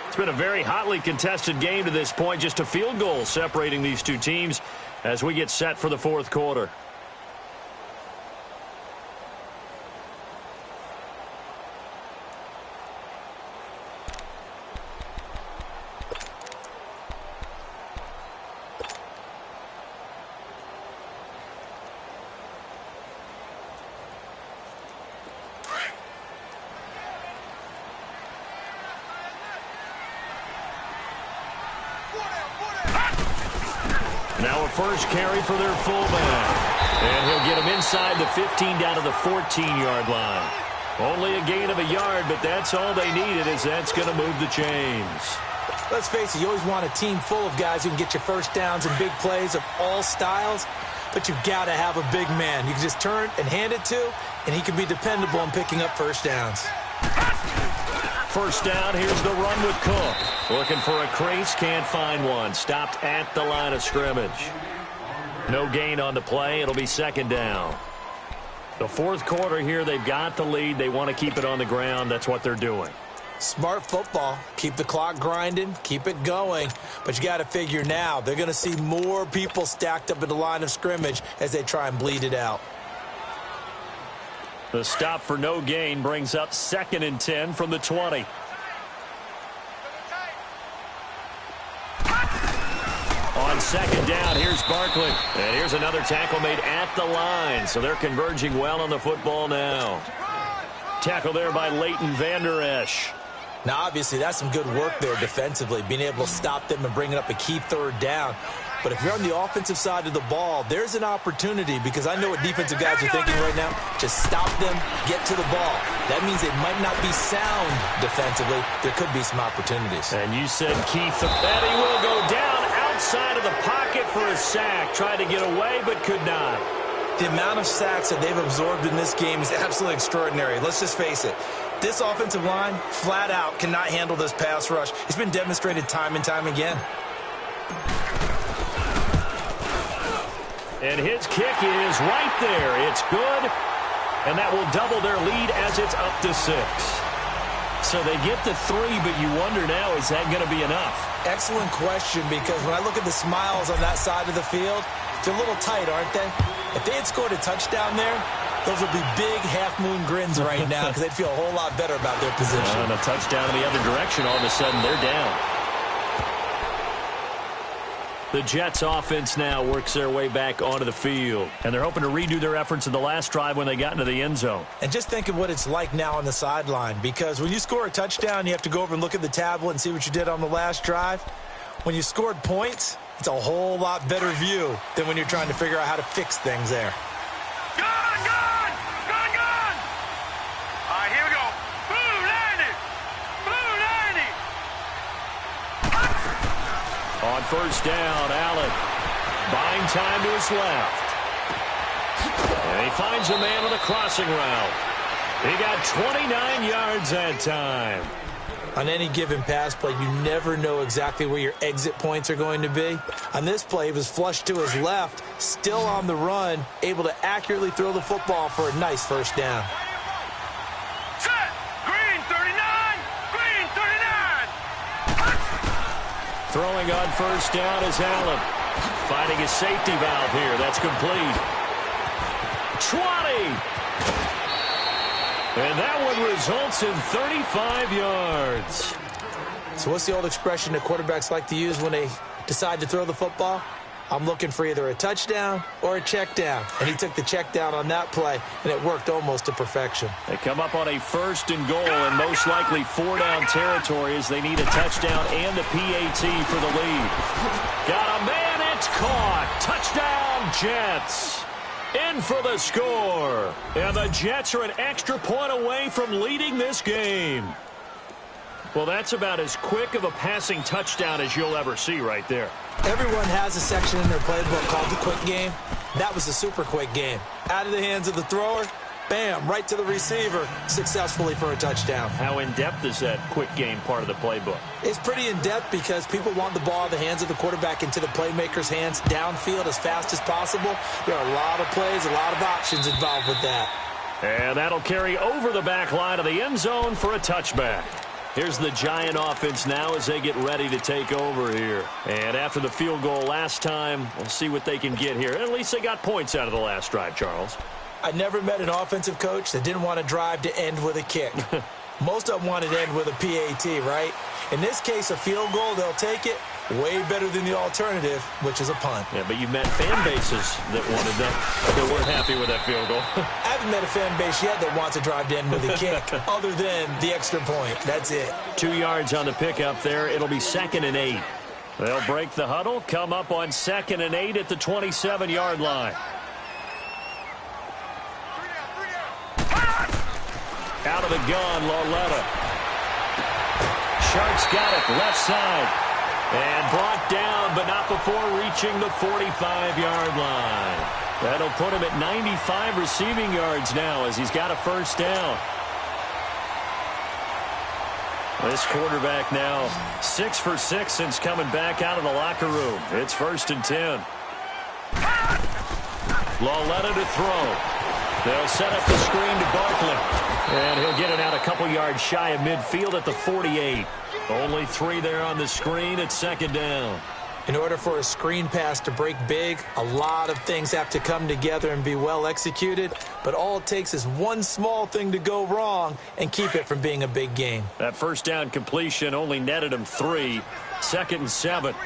It's been a very hotly contested game to this point. Just a field goal separating these two teams as we get set for the 4th quarter. Now a first carry for their fullback. And he'll get him inside the 15 down to the 14-yard line. Only a gain of a yard, but that's all they needed, as that's going to move the chains. Let's face it, you always want a team full of guys who can get you first downs and big plays of all styles, but you've got to have a big man you can just turn and hand it to, and he can be dependable in picking up first downs. First down, here's the run with Cook. Looking for a crease, can't find one. Stopped at the line of scrimmage. No gain on the play. It'll be 2nd down. The 4th quarter here, they've got the lead. They want to keep it on the ground. That's what they're doing. Smart football. Keep the clock grinding. Keep it going. But you got to figure now, they're going to see more people stacked up at the line of scrimmage as they try and bleed it out. The stop for no gain brings up 2nd and 10 from the 20. On 2nd down, here's Barkley. And here's another tackle made at the line. So they're converging well on the football now. Tackle there by Leighton Vander Esch. Now, obviously, that's some good work there defensively, being able to stop them and bringing up a key 3rd down. But if you're on the offensive side of the ball, there's an opportunity, because I know what defensive guys are thinking right now. Just stop them, get to the ball. That means they might not be sound defensively. There could be some opportunities. And you said Keith, and he will go down outside of the pocket for a sack. Tried to get away, but could not. The amount of sacks that they've absorbed in this game is absolutely extraordinary. Let's just face it. This offensive line, flat out, cannot handle this pass rush. It's been demonstrated time and time again. And his kick is right there. It's good. And that will double their lead as it's up to 6. So they get to 3, but you wonder now, is that going to be enough? Excellent question, because when I look at the smiles on that side of the field, they're a little tight, aren't they? If they had scored a touchdown there, those would be big half-moon grins right now because they'd feel a whole lot better about their position. And a touchdown in the other direction, all of a sudden they're down. The Jets offense now works their way back onto the field. And they're hoping to redo their efforts in the last drive when they got into the end zone. And just think of what it's like now on the sideline, because when you score a touchdown, you have to go over and look at the tablet and see what you did on the last drive. When you scored points, it's a whole lot better view than when you're trying to figure out how to fix things there. Gone, gone, gone, gone. All right, here we go. Blue 90, blue 90. On first down, Allen buying time to his left. And he finds a man on a crossing route. He got 29 yards that time. On any given pass play, you never know exactly where your exit points are going to be. On this play, he was flushed to his left, still on the run, able to accurately throw the football for a nice first down. Set. Green 39, green 39. Throwing on first down is Allen. Finding a safety valve here. That's complete. 20. And that one results in 35 yards. So what's the old expression that quarterbacks like to use when they decide to throw the football? I'm looking for either a touchdown or a check down. And he took the check down on that play, and it worked almost to perfection. They come up on a 1st and goal, and most likely 4-down territory as they need a touchdown and a PAT for the lead. Got a man, it's caught. Touchdown, Jets. In for the score. And the Jets are an extra point away from leading this game. Well, that's about as quick of a passing touchdown as you'll ever see right there. Everyone has a section in their playbook called the quick game. That was a super quick game. Out of the hands of the thrower, bam, right to the receiver, successfully for a touchdown. How in-depth is that quick game part of the playbook? It's pretty in-depth because people want the ball in the hands of the quarterback into the playmaker's hands downfield as fast as possible. There are a lot of plays, a lot of options involved with that. And that'll carry over the back line of the end zone for a touchback. Here's the Giant offense now as they get ready to take over here. And after the field goal last time, we'll see what they can get here. At least they got points out of the last drive, Charles. I never met an offensive coach that didn't want to drive to end with a kick. Most of them wanted to end with a PAT, right? In this case, a field goal, they'll take it. Way better than the alternative, which is a punt. Yeah, but you've met fan bases that wanted that weren't happy with that field goal. I haven't met a fan base yet that wants to drive to end with a kick, other than the extra point. That's it. 2 yards on the pickup there. It'll be 2nd and 8. They'll break the huddle, come up on 2nd and 8 at the 27-yard line. Out of the gun, Lauletta. Sharks got it, left side. And brought down, but not before reaching the 45-yard line. That'll put him at 95 receiving yards now as he's got a first down. This quarterback now 6 for 6 since coming back out of the locker room. It's 1st and 10. Lauletta to throw. They'll set up the screen to Barkley. And he'll get it out a couple yards shy of midfield at the 48. Only 3 there on the screen at 2nd down. In order for a screen pass to break big, a lot of things have to come together and be well executed. But all it takes is one small thing to go wrong and keep it from being a big game. That first down completion only netted him 3. 2nd and 7. All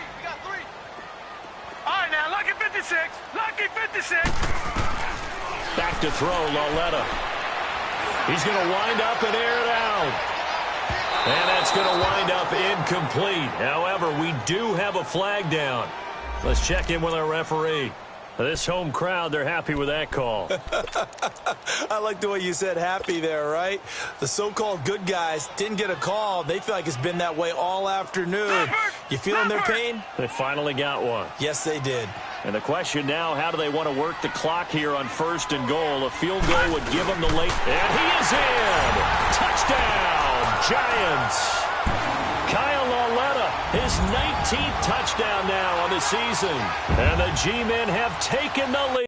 right, now, lucky 56. Lucky 56. Back to throw, Lauletta. He's going to wind up and air it out. And that's going to wind up incomplete. However, we do have a flag down. Let's check in with our referee. This home crowd, they're happy with that call. I like the way you said happy there, right? The so-called good guys didn't get a call. They feel like it's been that way all afternoon. You feeling their pain? They finally got one. Yes, they did. And the question now, how do they want to work the clock here on 1st and goal? A field goal would give them the late. And he is in! Touchdown, Giants! Kyle Lauletta, his 19th touchdown now on the season. And the G-men have taken the lead.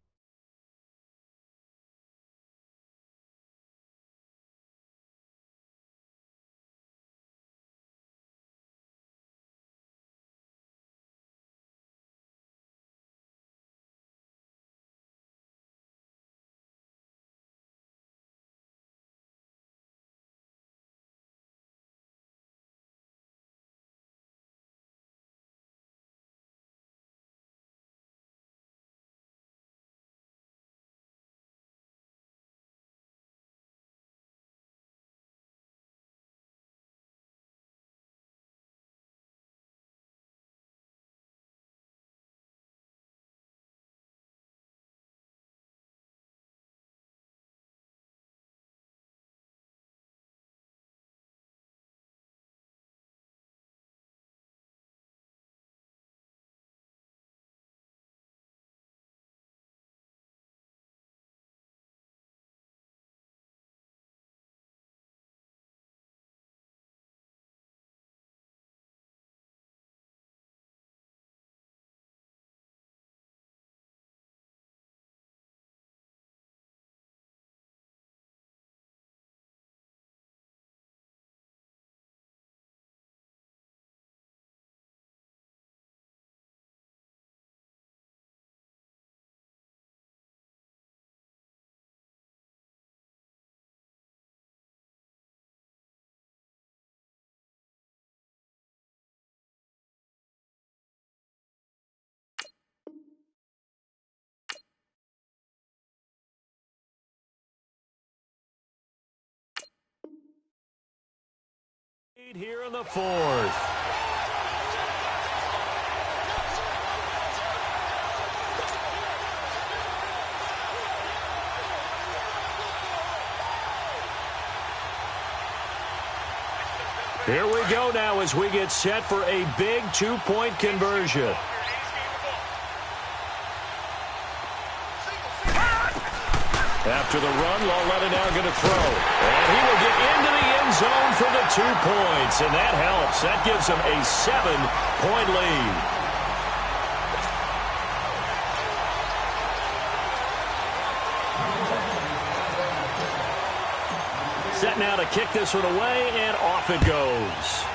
Here in the 4th. Here we go now as we get set for a big 2-point conversion. After the run, Lauletta now going to throw. And he will get into the end zone for the 2 points. And that helps. That gives him a 7-point lead. Set now to kick this one away, and off it goes.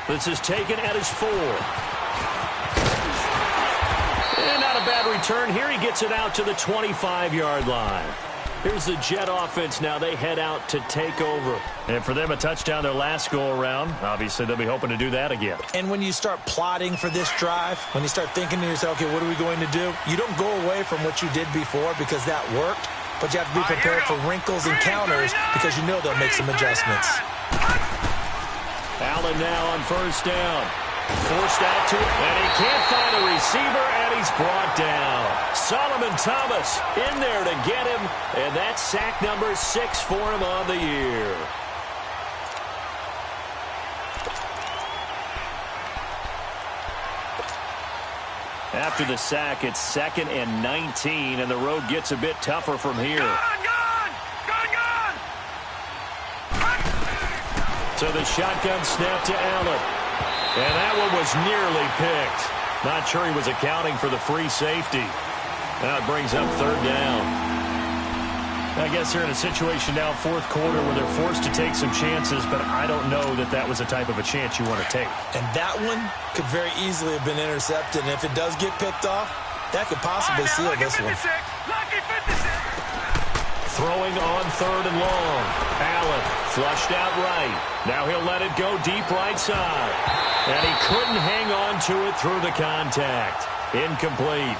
This is taken at his 4. And not a bad return here. He gets it out to the 25-yard line. Here's the Jet offense now. They head out to take over. And for them, a touchdown their last go-around. Obviously, they'll be hoping to do that again. And when you start plotting for this drive, when you start thinking to yourself, okay, what are we going to do? You don't go away from what you did before because that worked. But you have to be prepared for wrinkles and counters because you know they'll make some adjustments. Allen now on 1st down. Forced out to it, and he can't find a receiver, and he's brought down. Solomon Thomas in there to get him, and that's sack number 6 for him on the year. After the sack, it's 2nd and 19, and the road gets a bit tougher from here. So the shotgun snap to Allen. And that one was nearly picked. Not sure he was accounting for the free safety. Now it brings up 3rd down. I guess they're in a situation now, 4th quarter, where they're forced to take some chances, but I don't know that that was the type of a chance you want to take. And that one could very easily have been intercepted. And if it does get picked off, that could possibly seal this one. Throwing on 3rd and long. Allen flushed out right. Now he'll let it go deep right side. And he couldn't hang on to it through the contact. Incomplete.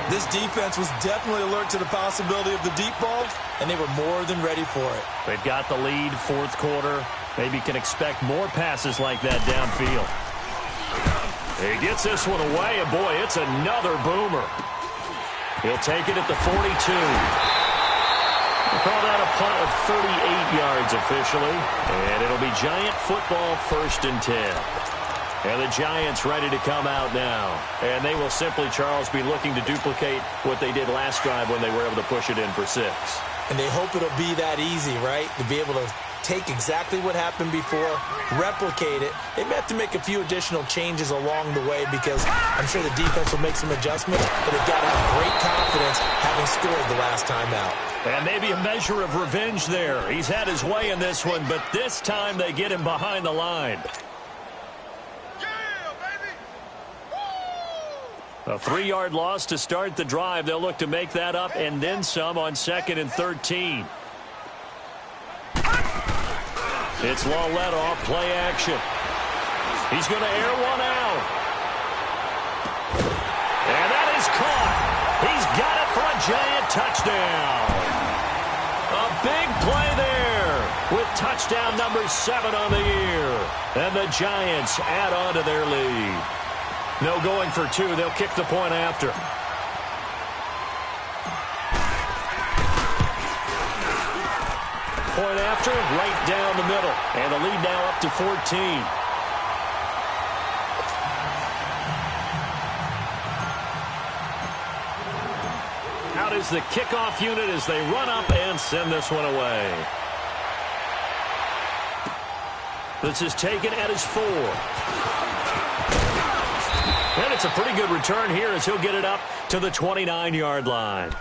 This defense was definitely alert to the possibility of the deep ball, and they were more than ready for it. They've got the lead, 4th quarter. Maybe can expect more passes like that downfield. He gets this one away, and boy, it's another boomer. He'll take it at the 42. We'll call that a punt of 38 yards officially. And it'll be Giant football, 1st and 10. And the Giants ready to come out now. And they will simply, Charles, be looking to duplicate what they did last drive when they were able to push it in for 6. And they hope it'll be that easy, right? To be able to take exactly what happened before, replicate it. They may have to make a few additional changes along the way because I'm sure the defense will make some adjustments, but they've got to have great confidence having scored the last time out. And maybe a measure of revenge there. He's had his way in this one, but this time they get him behind the line. A 3-yard loss to start the drive. They'll look to make that up and then some on 2nd and 13. It's Lawlett off play action. He's going to air one out. And that is caught. He's got it for a Giant touchdown. A big play there with touchdown number 7 on the year. And the Giants add on to their lead. No going for 2. They'll kick the point after. Point after, right down the middle. And the lead now up to 14. Out is the kickoff unit as they run up and send this one away. This is taken at his 4. And it's a pretty good return here as he'll get it up to the 29-yard line.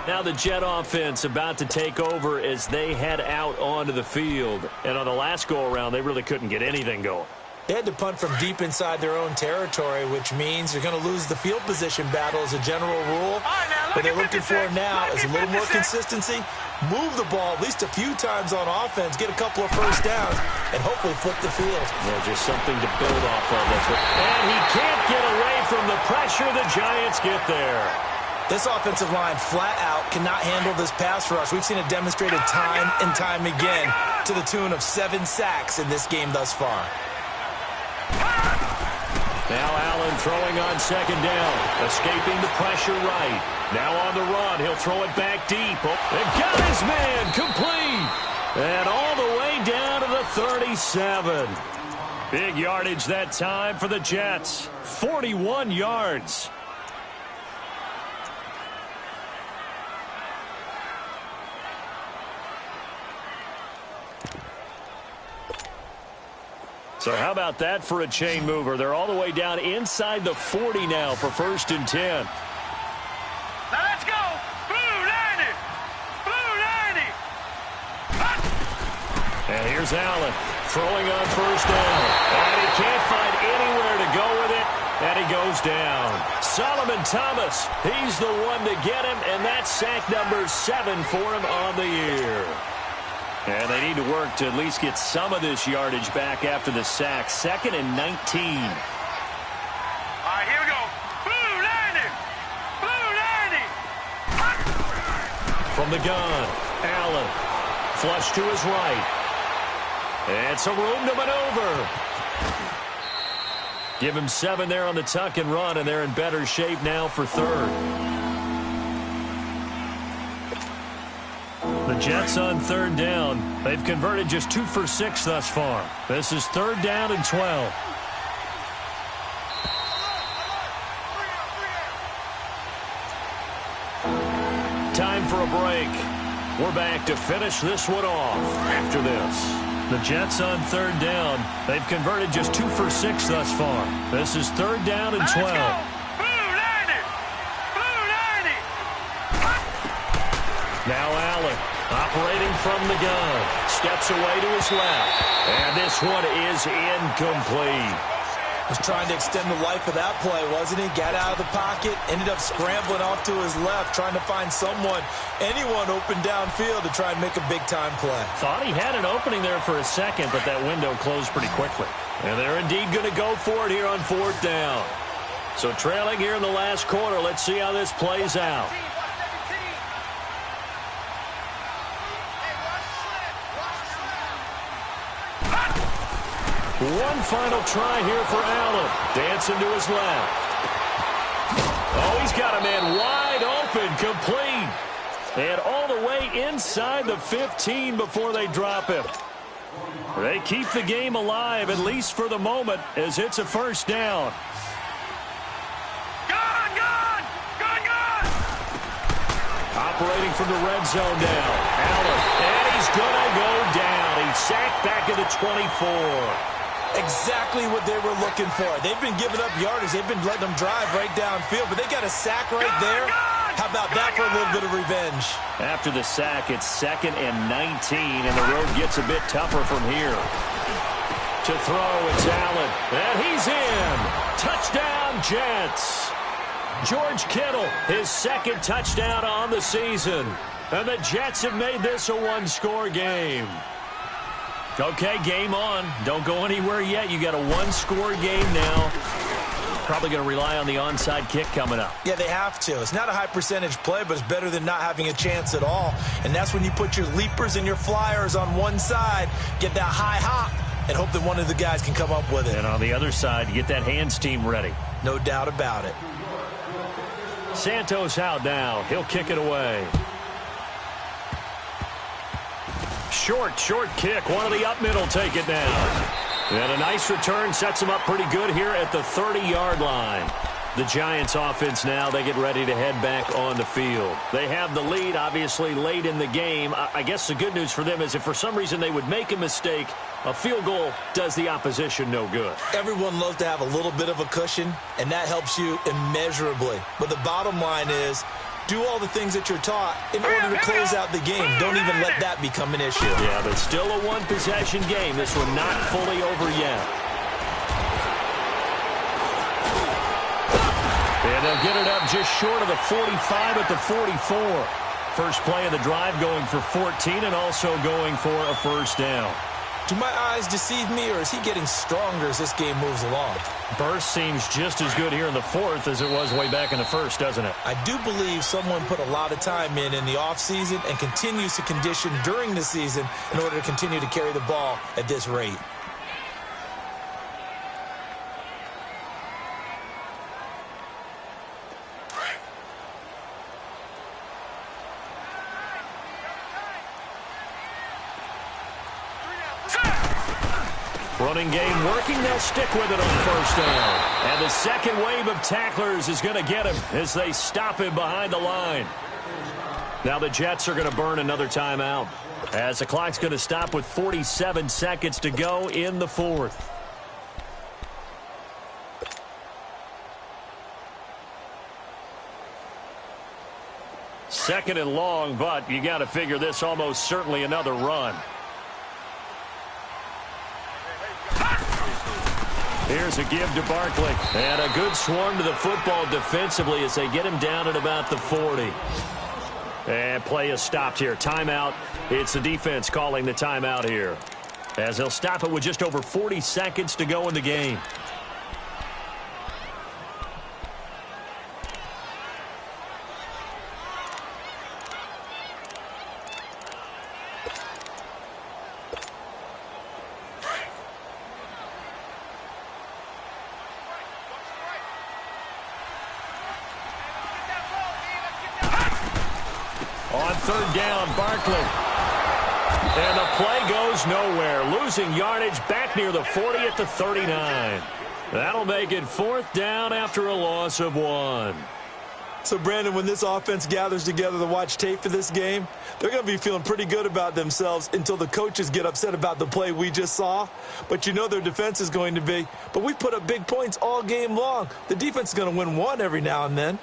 Now the Jet offense about to take over as they head out onto the field. And on the last go-around, they really couldn't get anything going. They had to punt from deep inside their own territory, which means they're going to lose the field position battle as a general rule. What they're looking for now is a little more consistency, move the ball at least a few times on offense, get a couple of first downs, and hopefully flip the field. Yeah, just something to build off of. And he can't get away from the pressure. The Giants get there. This offensive line flat out cannot handle this pass rush. We've seen it demonstrated time and time again to the tune of 7 sacks in this game thus far. Now Allen throwing on 2nd down, escaping the pressure right. Now on the run, he'll throw it back deep. And got his man complete. And all the way down to the 37. Big yardage that time for the Jets. 41 yards. So how about that for a chain mover? They're all the way down inside the 40 now for 1st and 10. Now let's go. Blue 90. Blue 90. And here's Allen throwing on 1st down. And he can't find anywhere to go with it. And he goes down. Solomon Thomas, he's the one to get him. And that's sack number 7 for him on the year. And they need to work to at least get some of this yardage back after the sack. 2nd and 19. All right, here we go. Blue 90. Blue 90. From the gun, Allen. Flush to his right. And some room to maneuver. Give him 7 there on the tuck and run, and they're in better shape now for 3rd. The Jets on 3rd down. They've converted just 2 for 6 thus far. This is 3rd down and 12. Time for a break. We're back to finish this one off after this. The Jets on 3rd down. They've converted just 2 for 6 thus far. This is 3rd down and 12. Now Allen, operating from the gun, steps away to his left, and this one is incomplete. Was trying to extend the life of that play, wasn't he? Got out of the pocket, ended up scrambling off to his left, trying to find anyone open downfield to try and make a big-time play. Thought he had an opening there for a second, but that window closed pretty quickly. And they're indeed going to go for it here on 4th down. So trailing here in the last quarter, let's see how this plays out. One final try here for Allen. Dancing to his left. Oh, he's got a man wide open, complete. And all the way inside the 15 before they drop him. They keep the game alive, at least for the moment, as it's a first down. Operating from the red zone now. Allen, and he's going to go down. He's sacked back at the 24. Exactly what they were looking for. They've been giving up yardage. They've been letting them drive right downfield, but they got a sack right there. How about that for a little bit of revenge? After the sack, it's 2nd and 19, and the road gets a bit tougher from here. To throw, it's Allen, and he's in. Touchdown, Jets. George Kittle, his 2nd touchdown on the season. And the Jets have made this a one-score game. Okay, game on. Don't go anywhere yet. You got a one-score game now. Probably going to rely on the onside kick coming up. Yeah, they have to. It's not a high-percentage play, but it's better than not having a chance at all. And that's when you put your leapers and your flyers on one side, get that high hop, and hope that one of the guys can come up with it. And on the other side, get that hands team ready. No doubt about it. Santos out now. He'll kick it away. Short kick. One of the up middle take it down. And a nice return sets them up pretty good here at the 30-yard line. The Giants offense now, they get ready to head back on the field. They have the lead, obviously, late in the game. I guess the good news for them is if for some reason they would make a mistake, a field goal does the opposition no good. Everyone loves to have a little bit of a cushion, and that helps you immeasurably. But the bottom line is, do all the things that you're taught in order to close out the game. Don't even let that become an issue. Yeah, but still a one-possession game. This one not fully over yet. And they'll get it up just short of the 45 at the 44. First play of the drive going for 14 and also going for a first down. Do my eyes deceive me, or is he getting stronger as this game moves along? Burst seems just as good here in the fourth as it was way back in the first, doesn't it? I do believe someone put a lot of time in the offseason and continues to condition during the season in order to continue to carry the ball at this rate. Running game working. They'll stick with it on first down. And the second wave of tacklers is going to get him as they stop him behind the line. Now the Jets are going to burn another timeout as the clock's going to stop with 47 seconds to go in the fourth. Second and long, but you got to figure this almost certainly another run. Here's a give to Barkley. And a good swarm to the football defensively as they get him down at about the 40. And play is stopped here. Timeout. It's the defense calling the timeout here, as they'll stop it with just over 40 seconds to go in the game. On third down, Barkley. And the play goes nowhere. Losing yardage back near the 40 at the 39. That'll make it fourth down after a loss of 1. So, Brandon, when this offense gathers together to watch tape for this game, they're going to be feeling pretty good about themselves until the coaches get upset about the play we just saw. But you know their defense is going to be. But we put up big points all game long. The defense is going to win one every now and then.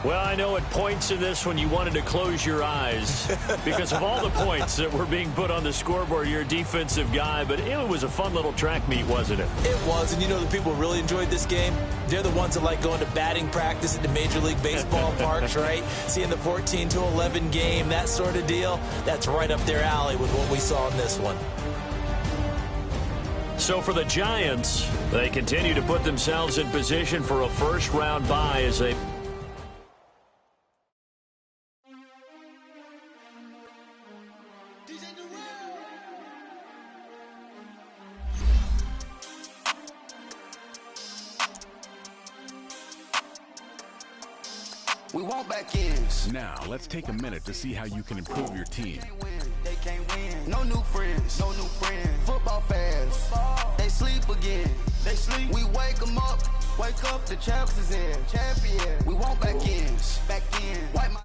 Well, I know at points in this one you wanted to close your eyes because of all the points that were being put on the scoreboard. You're a defensive guy, but it was a fun little track meet, wasn't it? It was, and you know the people who really enjoyed this game? They're the ones that like going to batting practice at the Major League Baseball parks, right? Seeing the 14-11 game, that sort of deal. That's right up their alley with what we saw in this one. So for the Giants, they continue to put themselves in position for a first-round bye as they... We want back ends. Now, let's take a minute to see how you can improve your team. They can't win. No new friends. No new friends. Football fans. They sleep again. They sleep. We wake them up. Wake up, the champs is in. Champion. We want back ends. Back in. Wipe my